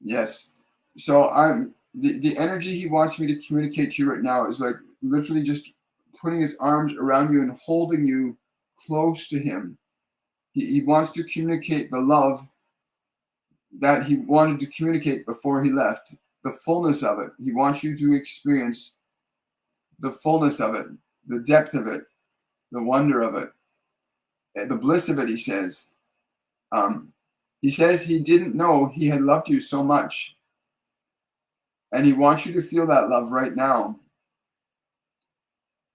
Yes. So the energy he wants me to communicate to you right now is like literally just putting his arms around you and holding you close to him. He wants to communicate the love that he wanted to communicate before he left, the fullness of it. He wants you to experience the fullness of it, the depth of it, the wonder of it, the bliss of it, he says. He says he didn't know he had loved you so much. And he wants you to feel that love right now.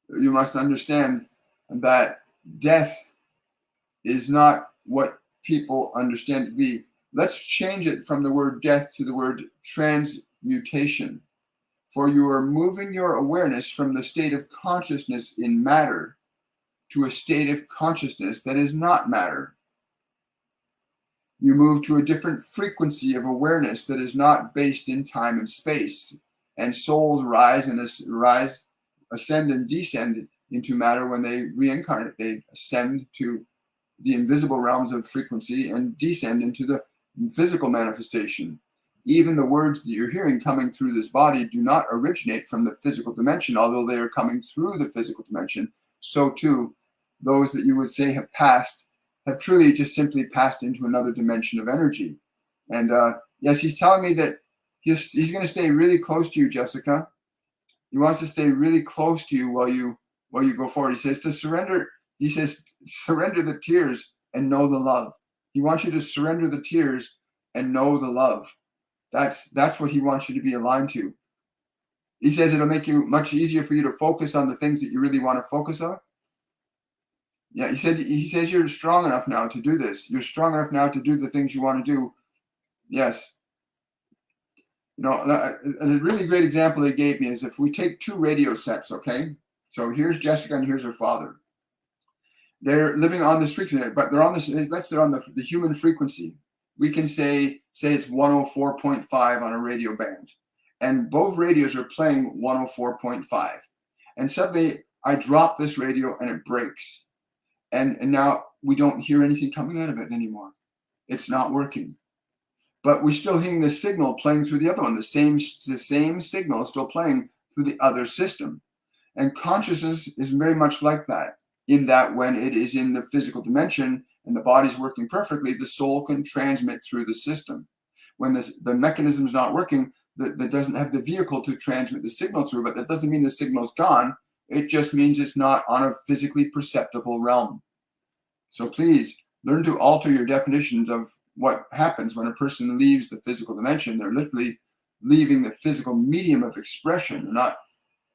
You must understand that death is not what people understand to be. Let's change it from the word death to the word transmutation. For you are moving your awareness from the state of consciousness in matter to a state of consciousness that is not matter. You move to a different frequency of awareness that is not based in time and space. And souls ascend and descend into matter when they reincarnate. They ascend to the invisible realms of frequency and descend into the physical manifestation. Even the words that you're hearing coming through this body do not originate from the physical dimension, although they are coming through the physical dimension. So too, those that you would say have passed have truly just simply passed into another dimension of energy. And yes, he's telling me that he's going to stay really close to you, Jessica. He wants to stay really close to you while you go forward. He says to surrender. He says surrender the tears and know the love. He wants you to surrender the tears and know the love. That's what he wants you to be aligned to. He says it'll make you much easier for you to focus on the things that you really want to focus on. Yeah, he says you're strong enough now to do this. You're strong enough now to do the things you want to do. Yes. You know, a really great example they gave me is if we take two radio sets, okay? So here's Jessica and here's her father. They're living on this frequency, but they're on this. They're on the human frequency. We can say it's 104.5 on a radio band, and both radios are playing 104.5. And suddenly I drop this radio and it breaks, and now we don't hear anything coming out of it anymore. It's not working, but we're still hearing the signal playing through the other one. The same signal is still playing through the other system, and consciousness is very much like that. In that when it is in the physical dimension and the body's working perfectly, the soul can transmit through the system. When the mechanism is not working, that doesn't have the vehicle to transmit the signal through, but that doesn't mean the signal's gone. It just means it's not on a physically perceptible realm. So please learn to alter your definitions of what happens when a person leaves the physical dimension. They're literally leaving the physical medium of expression. They're not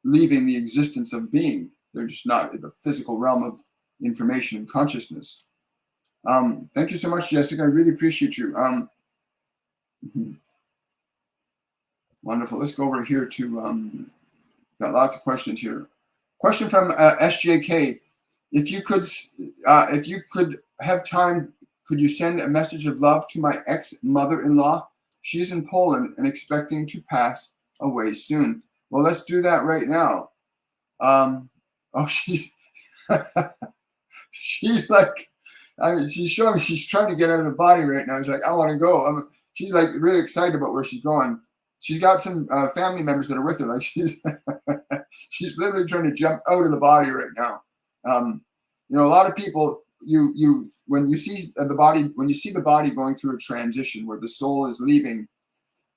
leaving the existence of being. They're just not in the physical realm of information and consciousness. Thank you so much, Jessica. I really appreciate you. Wonderful. Let's go over here to, got lots of questions here. Question from SJK. If you could have time, could you send a message of love to my ex-mother-in-law? She's in Poland and expecting to pass away soon. Well, let's do that right now. She's like, she's showing me she's trying to get out of the body right now. She's like, I want to go. She's like really excited about where she's going. She's got some family members that are with her. Like she's literally trying to jump out of the body right now. You know, a lot of people, when you see the body going through a transition where the soul is leaving,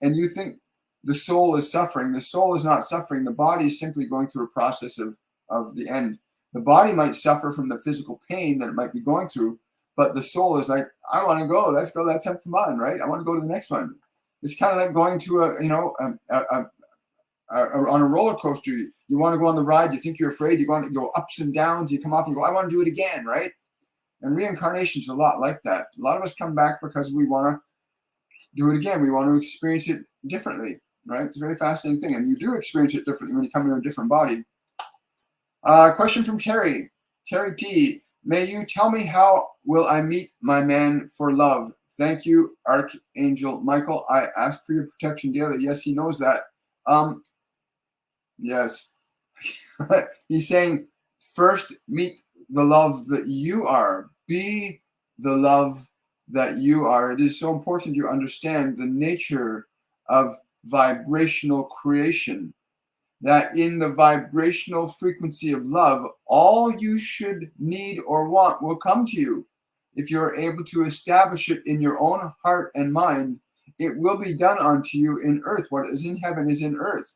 and you think the soul is suffering, the soul is not suffering. The body is simply going through a process of the end. The body might suffer from the physical pain that it might be going through, but the soul is like, I want to go. Let's go. Let's have fun, right? I want to go to the next one. It's kind of like going to on a roller coaster. You want to go on the ride. You think you're afraid. You want to go ups and downs. You come off and you go, I want to do it again, right? And reincarnation is a lot like that. A lot of us come back because we want to do it again. We want to experience it differently, right? It's a very fascinating thing, and you do experience it differently when you come into a different body. Question from Terry. Terry T. May you tell me how will I meet my man for love? Thank you, Archangel Michael. I ask for your protection daily. Yes, he knows that. Yes. He's saying, first meet the love that you are. Be the love that you are. It is so important you understand the nature of vibrational creation. that in the vibrational frequency of love, all you should need or want will come to you. If you're able to establish it in your own heart and mind, it will be done unto you in earth. What is in heaven is in earth.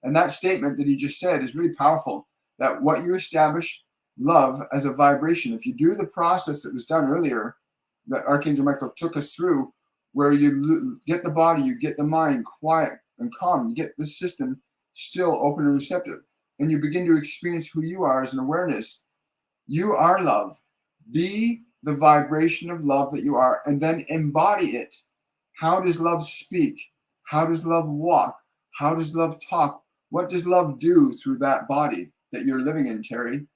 And that statement that he just said is really powerful, that what you establish, love as a vibration, if you do the process that was done earlier, that Archangel Michael took us through, where you get the body, you get the mind quiet and calm, you get the system still open and receptive, and you begin to experience who you are as an awareness. You are love. Be the vibration of love that you are, and then embody it. How does love speak? How does love walk? How does love talk? What does love do through that body that you're living in, Terry?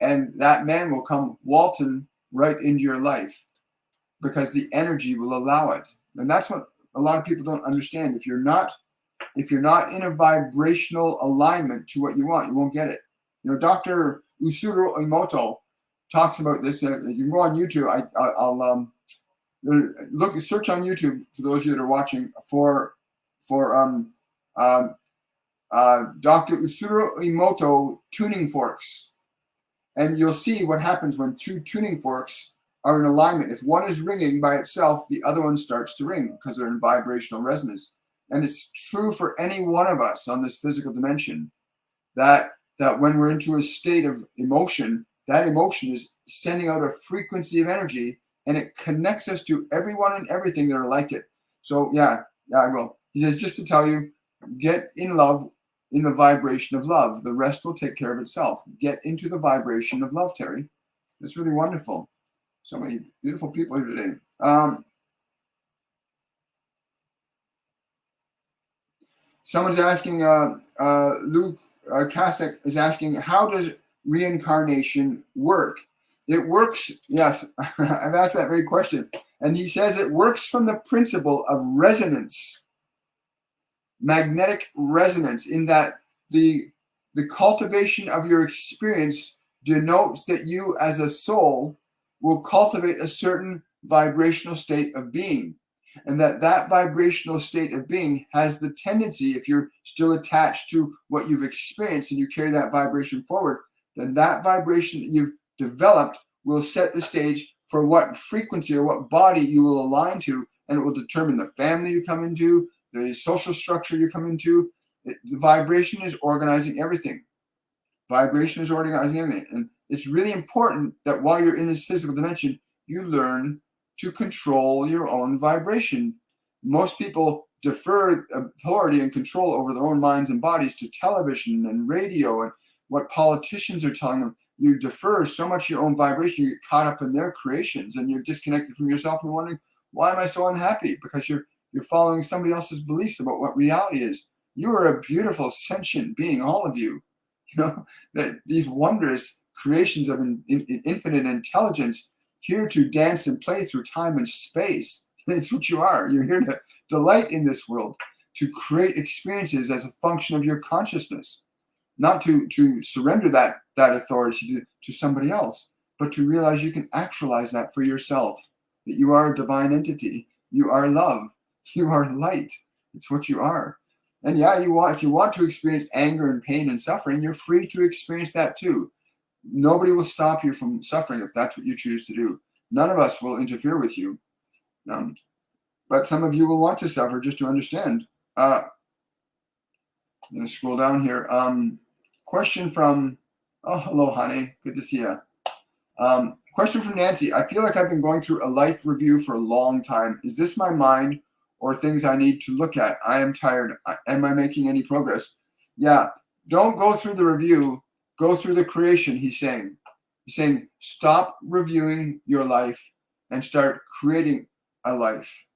And that man will come waltzing right into your life because the energy will allow it. And that's what a lot of people don't understand. If you're not in a vibrational alignment to what you want, you won't get it. You know, Dr. Usuro Emoto talks about this. You can go on YouTube. I'll search on YouTube for those of you that are watching for Dr. Usuro Emoto tuning forks, and you'll see what happens when two tuning forks are in alignment. If one is ringing by itself, the other one starts to ring because they're in vibrational resonance. And it's true for any one of us on this physical dimension that when we're into a state of emotion, that emotion is sending out a frequency of energy, and it connects us to everyone and everything that are like it. So yeah, I will. He says, just to tell you, get in love, in the vibration of love. The rest will take care of itself. Get into the vibration of love, Terry. It's really wonderful. So many beautiful people here today. Someone's asking, Luke Kasek is asking, how does reincarnation work? It works, yes, I've asked that very question. And he says it works from the principle of resonance, magnetic resonance, in that the cultivation of your experience denotes that you as a soul will cultivate a certain vibrational state of being. And that vibrational state of being has the tendency, if you're still attached to what you've experienced and you carry that vibration forward, then that vibration that you've developed will set the stage for what frequency or what body you will align to, and it will determine the family you come into, the social structure you come into. The vibration is organizing everything. Vibration is organizing everything. And it's really important that while you're in this physical dimension, you learn to control your own vibration. Most people defer authority and control over their own minds and bodies to television and radio and what politicians are telling them. You defer so much your own vibration, you get caught up in their creations, and you're disconnected from yourself and wondering, why am I so unhappy? Because you're following somebody else's beliefs about what reality is. You are a beautiful sentient being, all of you. You know, that these wondrous creations of infinite intelligence, here to dance and play through time and space. That's what you are. You're here to delight in this world, to create experiences as a function of your consciousness, not to surrender that authority to somebody else, but to realize you can actualize that for yourself, that you are a divine entity. You are love. You are light. It's what you are. And yeah, if you want to experience anger and pain and suffering, you're free to experience that too. Nobody will stop you from suffering if that's what you choose to do. None of us will interfere with you. But some of you will want to suffer just to understand. I'm going to scroll down here. Question from, hello, honey. Good to see you. Question from Nancy. I feel like I've been going through a life review for a long time. Is this my mind or things I need to look at? I am tired. Am I making any progress? Yeah. Don't go through the review. Go through the creation, he's saying. He's saying, stop reviewing your life and start creating a life.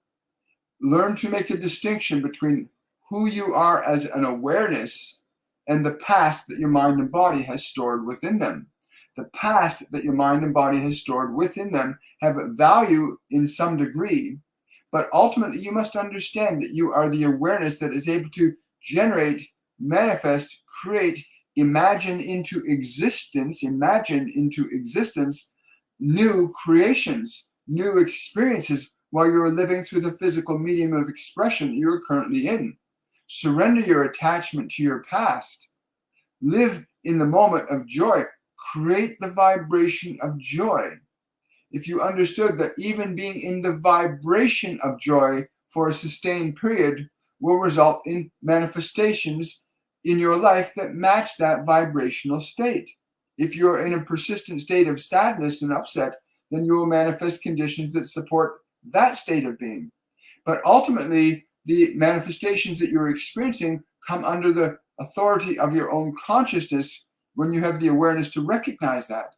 Learn to make a distinction between who you are as an awareness and the past that your mind and body has stored within them. The past that your mind and body has stored within them have value in some degree, but ultimately you must understand that you are the awareness that is able to generate, manifest, create, imagine into existence new creations, new experiences while you're living through the physical medium of expression you're currently in. Surrender your attachment to your past. Live in the moment of joy. Create the vibration of joy. If you understood that even being in the vibration of joy for a sustained period will result in manifestations in your life that match that vibrational state. If you're in a persistent state of sadness and upset, then you will manifest conditions that support that state of being. But ultimately, the manifestations that you're experiencing come under the authority of your own consciousness when you have the awareness to recognize that.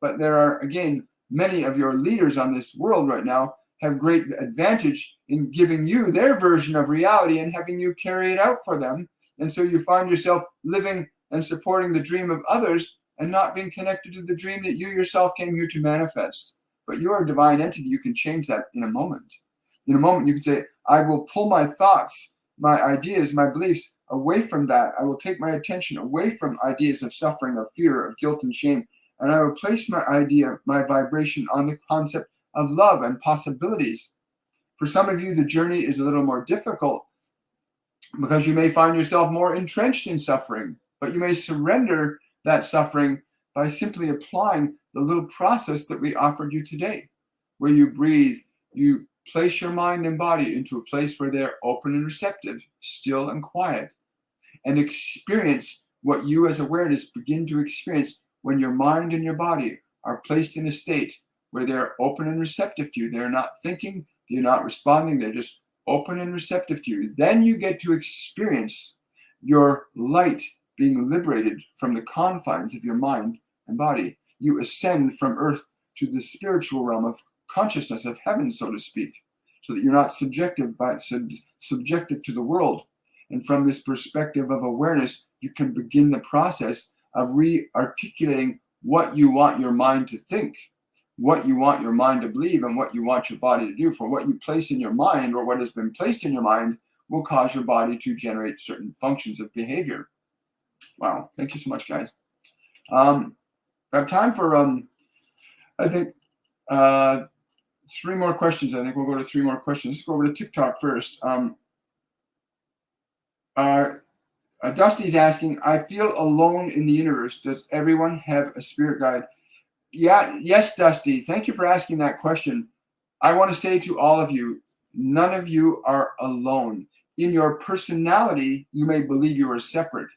But there are, again, many of your leaders on this world right now have great advantage in giving you their version of reality and having you carry it out for them. And so you find yourself living and supporting the dream of others and not being connected to the dream that you yourself came here to manifest. But you are a divine entity. You can change that in a moment. In a moment, you can say, I will pull my thoughts, my ideas, my beliefs away from that. I will take my attention away from ideas of suffering, of fear, of guilt and shame. And I will place my idea, my vibration on the concept of love and possibilities. For some of you, the journey is a little more difficult because you may find yourself more entrenched in suffering, but you may surrender that suffering by simply applying the little process that we offered you today, where you breathe, you place your mind and body into a place where they're open and receptive, still and quiet, and experience what you as awareness begin to experience when your mind and your body are placed in a state where they're open and receptive to you. They're not thinking, they're not responding, they're just open and receptive to you. Then you get to experience your light being liberated from the confines of your mind and body. You ascend from earth to the spiritual realm of consciousness, of heaven, so to speak, so that you're not subjective to the world. And from this perspective of awareness, you can begin the process of re-articulating what you want your mind to think, what you want your mind to believe, and what you want your body to do. For what you place in your mind, or what has been placed in your mind, will cause your body to generate certain functions of behavior. Wow, thank you so much, guys. I have time for, I think, 3 more questions. I think we'll go to 3 more questions. Let's go over to TikTok first. Dusty's asking, I feel alone in the universe. Does everyone have a spirit guide? Yeah, yes, Dusty. Thank you for asking that question. I want to say to all of you, none of you are alone. In your personality, you may believe you are separate,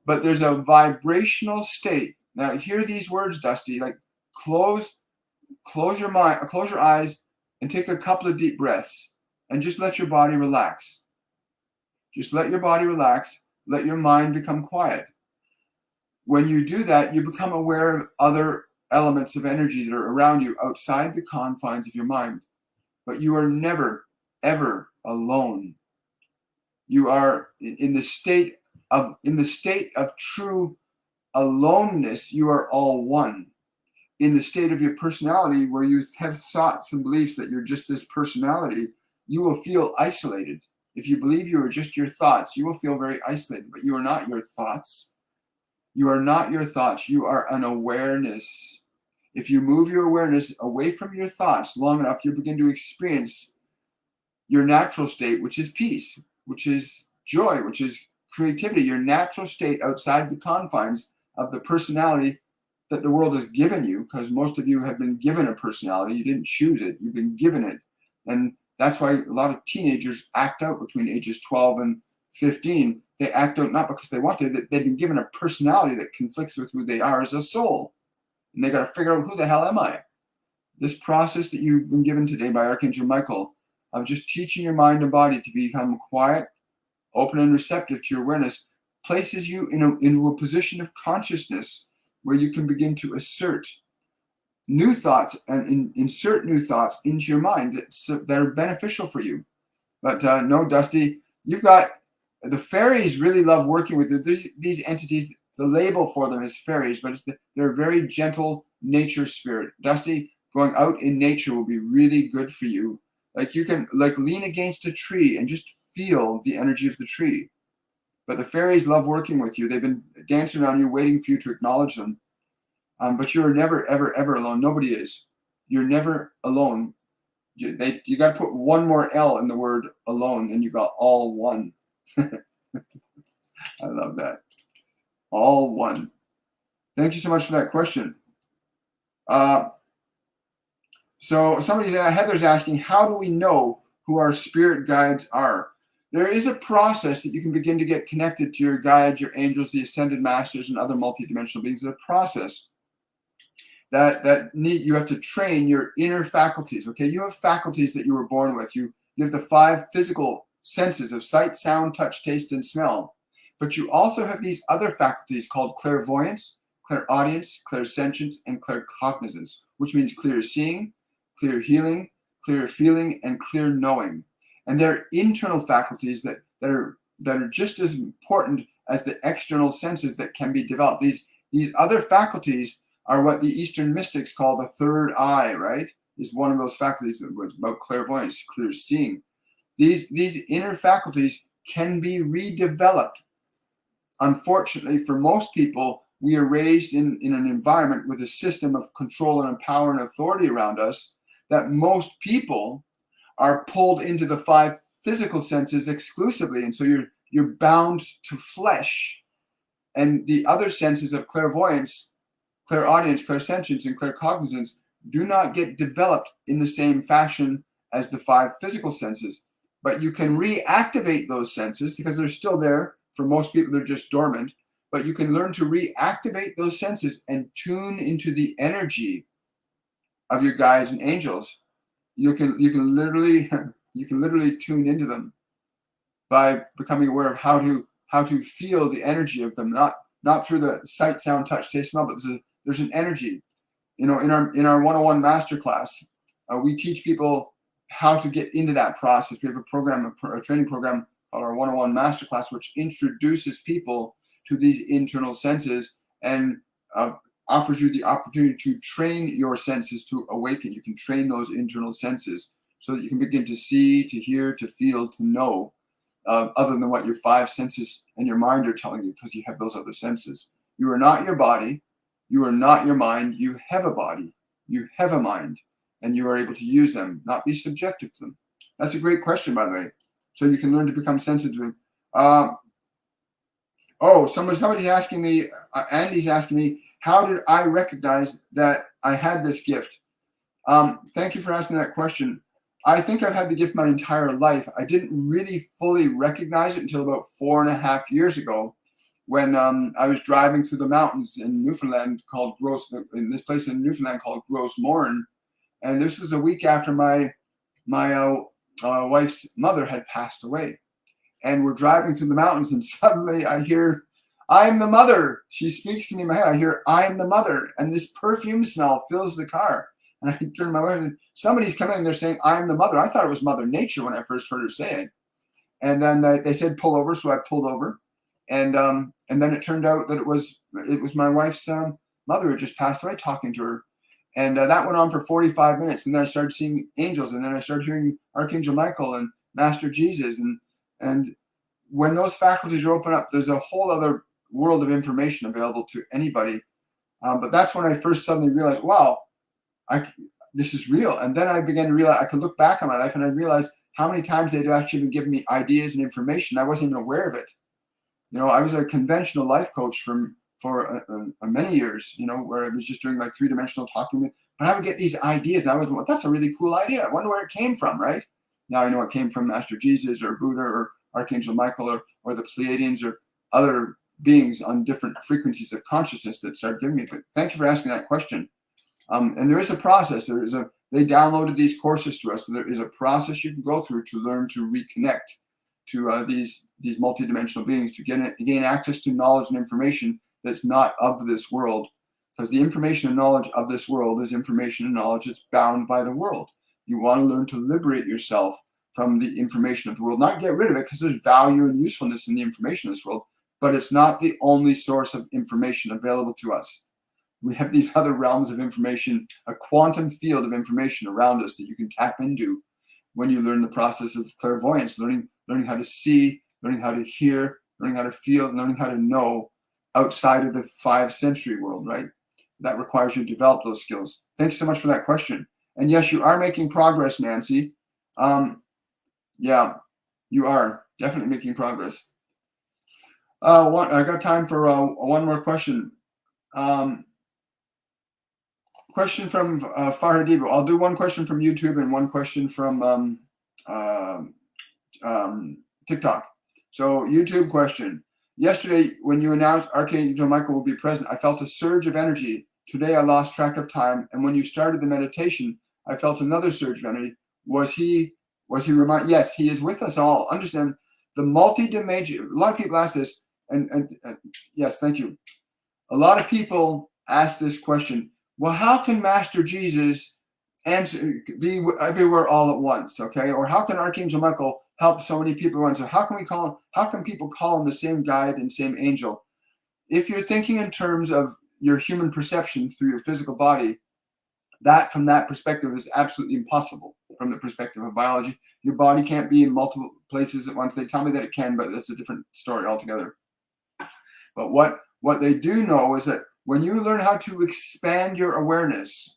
but there's a vibrational state. Now, hear these words, Dusty. Like, close your mind, close your eyes, and take a couple of deep breaths, and just let your body relax. Just let your body relax. Let your mind become quiet. When you do that, you become aware of other elements of energy that are around you outside the confines of your mind. But you are never, ever alone. You are in the state of true aloneness. You are all one. In the state of your personality, where you have thoughts and beliefs that you're just this personality, you will feel isolated. If you believe you are just your thoughts, you will feel very isolated, but you are not your thoughts. You are not your thoughts. You are an awareness. If you move your awareness away from your thoughts long enough, you'll begin to experience your natural state, which is peace, which is joy, which is creativity, your natural state outside the confines of the personality that the world has given you, because most of you have been given a personality. You didn't choose it. You've been given it. And that's why a lot of teenagers act out between ages 12 and 15. They act out not because they want to. They've been given a personality that conflicts with who they are as a soul. And they got to figure out, who the hell am I? This process that you've been given today by Archangel Michael of just teaching your mind and body to become quiet, open, and receptive to your awareness places you into a position of consciousness where you can begin to assert new thoughts and insert new thoughts into your mind that are beneficial for you. But no, Dusty, you've got the fairies really love working with you. These entities, the label for them is fairies, but they're a very gentle nature spirit. Dusty, going out in nature will be really good for you. Like, you can lean against a tree and just feel the energy of the tree. But the fairies love working with you. They've been dancing around you, waiting for you to acknowledge them. But you're never, ever, ever alone. Nobody is. You're never alone. You got to put one more L in the word alone, and you got all one. I love that. all one. Thank you so much for that question. So Heather's asking, how do we know who our spirit guides are? There is a process that you can begin to get connected to your guides, your angels, the ascended masters, and other multidimensional beings. It's a process you have to train your inner faculties. Okay, you have faculties that you were born with. You have the 5 physical senses of sight, sound, touch, taste, and smell. But you also have these other faculties called clairvoyance, clairaudience, clairsentience, and claircognizance, which means clear seeing, clear healing, clear feeling, and clear knowing. And they're internal faculties that are just as important as the external senses that can be developed. These other faculties are what the Eastern mystics call the third eye, right? Is one of those faculties that was about clairvoyance, clear seeing. These inner faculties can be redeveloped. Unfortunately, for most people, we are raised in an environment with a system of control and power and authority around us that most people are pulled into the 5 physical senses exclusively. And so you're bound to flesh. And the other senses of clairvoyance, clairaudience, clairsentience, and claircognizance do not get developed in the same fashion as the 5 physical senses. But you can reactivate those senses because they're still there. For most people, they're just dormant. But you can learn to reactivate those senses and tune into the energy of your guides and angels. You can literally tune into them by becoming aware of how to feel the energy of them, not through the sight, sound, touch, taste, smell, but there's an energy. In our 101 Masterclass, we teach people how to get into that process. We have a training program called our 101 Masterclass, which introduces people to these internal senses and offers you the opportunity to train your senses to awaken. You can train those internal senses so that you can begin to see, to hear, to feel, to know, other than what your 5 senses and your mind are telling you, because you have those other senses. You are not your body. You are not your mind. You have a body. You have a mind. And you are able to use them, not be subjective to them. That's a great question, by the way. So you can learn to become sensitive. Somebody's asking me, Andy's asking me, how did I recognize that I had this gift? Thank you for asking that question. I think I've had the gift my entire life. I didn't really fully recognize it until about 4.5 years ago, when I was driving through the mountains in Newfoundland called Gros Morne. And this is a week after my wife's mother had passed away. And we're driving through the mountains, and suddenly I hear, "I am the mother." She speaks to me in my head. I hear, "I am the mother." And this perfume smell fills the car. And I turn to my wife, and somebody's coming in, they're saying, "I am the mother." I thought it was Mother Nature when I first heard her say it. And then they said, "Pull over." So I pulled over. And then it turned out that it was my wife's mother who had just passed away, talking to her. And that went on for 45 minutes. And then I started seeing angels. And then I started hearing Archangel Michael and Master Jesus. And when those faculties are open up, there's a whole other world of information available to anybody. But that's when I first suddenly realized, wow, this is real. And then I began to realize I could look back on my life, and I realized how many times they'd actually been giving me ideas and information. I wasn't even aware of it. I was a conventional life coach for many years, where I was just doing like 3-dimensional talking. But I would get these ideas, and I was, well, that's a really cool idea. I wonder where it came from, right? Now I know it came from Master Jesus or Buddha or Archangel Michael or the Pleiadians or other beings on different frequencies of consciousness that started giving me. But thank you for asking that question. And there is a process. They downloaded these courses to us. So there is a process you can go through to learn to reconnect to these multidimensional beings, to gain access to knowledge and information that's not of this world. Because the information and knowledge of this world is information and knowledge that's bound by the world. You want to learn to liberate yourself from the information of the world, not get rid of it, because there's value and usefulness in the information of this world, but it's not the only source of information available to us. We have these other realms of information, a quantum field of information around us that you can tap into when you learn the process of clairvoyance, learning how to see, learning how to hear, learning how to feel, learning how to know outside of the 5-sensory world, right? That requires you to develop those skills. Thanks so much for that question. And yes, you are making progress, Nancy. Yeah, you are definitely making progress. I got time for one more question. Question from Farhadiba. I'll do one question from YouTube and one question from TikTok. So YouTube question. Yesterday, when you announced Archangel Michael will be present, I felt a surge of energy. Today, I lost track of time. And when you started the meditation, I felt another surge of energy. Was he remind? Yes, he is with us all. Understand the multidimensional. A lot of people ask this, and yes, thank you. A lot of people ask this question. Well, how can Master Jesus be everywhere all at once? Okay, or how can Archangel Michael help so many people at once? So how can people call him the same guide and same angel? If you're thinking in terms of your human perception through your physical body, that from that perspective is absolutely impossible. From the perspective of biology, your body can't be in multiple places at once. They tell me that it can, but that's a different story altogether. But what they do know is that when you learn how to expand your awareness,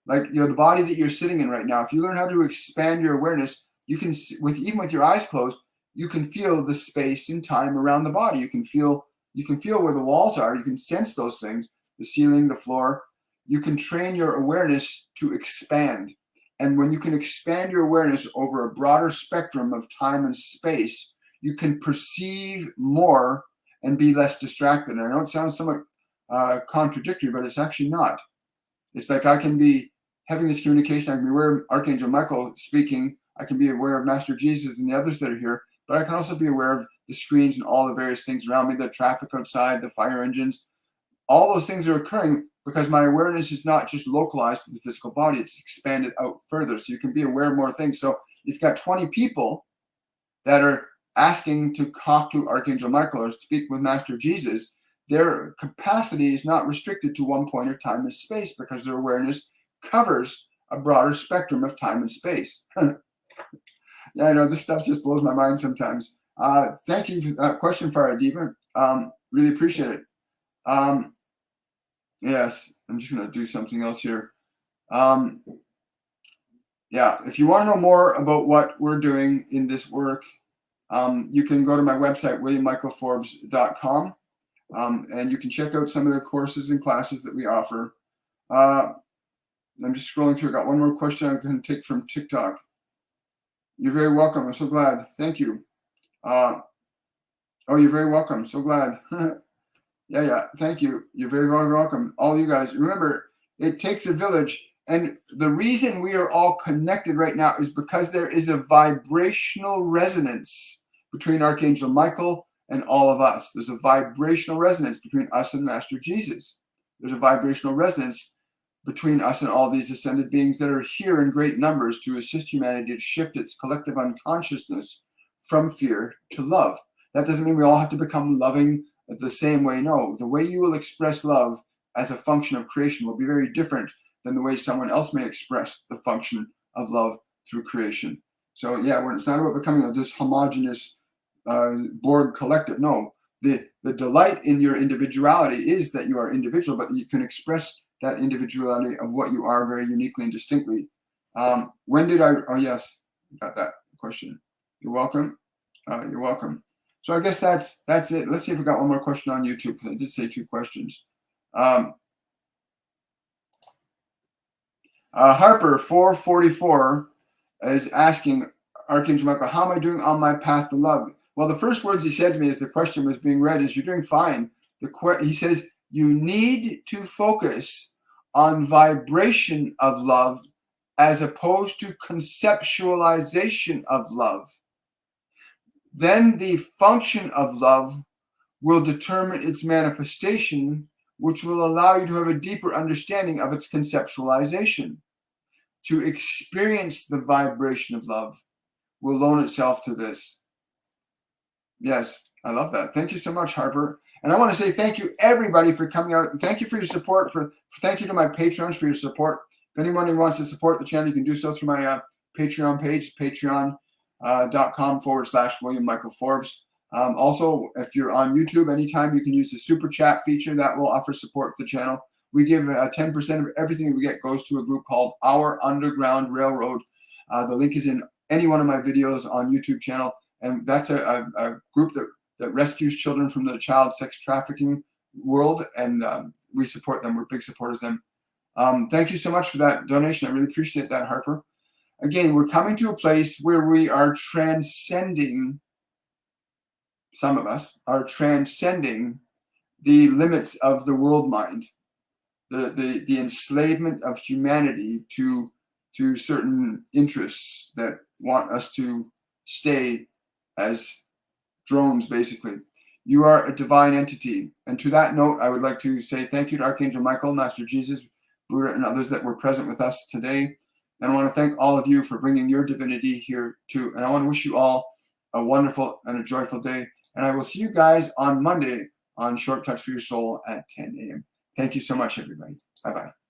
like the body that you're sitting in right now, if you learn how to expand your awareness, you can, even with your eyes closed, you can feel the space and time around the body. You can feel where the walls are. You can sense those things, the ceiling, the floor. You can train your awareness to expand. And when you can expand your awareness over a broader spectrum of time and space, you can perceive more and be less distracted. And I know it sounds somewhat contradictory, but it's actually not. It's like I can be having this communication. I can be aware of Archangel Michael speaking. I can be aware of Master Jesus and the others that are here, but I can also be aware of the screens and all the various things around me, the traffic outside, the fire engines. All those things are occurring because my awareness is not just localized to the physical body. It's expanded out further. So you can be aware of more things. So if you've got 20 people that are asking to talk to Archangel Michael or speak with Master Jesus, their capacity is not restricted to one point of time and space because their awareness covers a broader spectrum of time and space. Yeah, I know this stuff just blows my mind sometimes. Thank you for that question, Farhadiba. Really appreciate it. Yes, I'm just going to do something else here. Yeah, if you want to know more about what we're doing in this work, you can go to my website, williammichaelforbes.com, and you can check out some of the courses and classes that we offer. I'm just scrolling through. I got one more question I can take from TikTok. You're very welcome. I'm so glad. Thank you. Oh, you're very welcome. So glad. Yeah. Thank you. You're very, very welcome. All you guys. Remember, it takes a village. And the reason we are all connected right now is because there is a vibrational resonance between Archangel Michael and all of us. There's a vibrational resonance between us and Master Jesus. There's a vibrational resonance between us and all these ascended beings that are here in great numbers to assist humanity to shift its collective unconsciousness from fear to love. That doesn't mean we all have to become loving the same way. No, the way you will express love as a function of creation will be very different than the way someone else may express the function of love through creation. So yeah, it's not about becoming this homogenous Borg collective. No, the delight in your individuality is that you are individual, but you can express that individuality of what you are very uniquely and distinctly. When did I? Oh yes, got that question. You're welcome. You're welcome. So I guess that's it. Let's see if we got one more question on YouTube, because I did say 2 questions. Harper 444 is asking Archangel Michael, how am I doing on my path to love? Well, the first words he said to me as the question was being read is, you're doing fine. He says, you need to focus on vibration of love as opposed to conceptualization of love. Then the function of love will determine its manifestation, which will allow you to have a deeper understanding of its conceptualization. To experience the vibration of love will loan itself to this. Yes, I love that. Thank you so much, Harper. And I want to say thank you, everybody, for coming out. And thank you for your support. Thank you to my patrons for your support. If anyone who wants to support the channel, you can do so through my Patreon page, patreon.com/William Michael Forbes. Also, if you're on YouTube, anytime you can use the super chat feature that will offer support to the channel. We give 10% of everything we get goes to a group called Our Underground Railroad. The link is in any one of my videos on YouTube channel. And that's a group that that rescues children from the child sex trafficking world, and we support them. We're big supporters of them. Thank you so much for that donation. I really appreciate that, Harper. Again, we're coming to a place where we are transcending, some of us are transcending the limits of the world mind, the enslavement of humanity to certain interests that want us to stay as drones, basically. You are a divine entity. And to that note, I would like to say thank you to Archangel Michael, Master Jesus, Buddha, and others that were present with us today. And I want to thank all of you for bringing your divinity here too. And I want to wish you all a wonderful and a joyful day. And I will see you guys on Monday on Shortcuts for Your Soul at 10 a.m. Thank you so much, everybody. Bye-bye.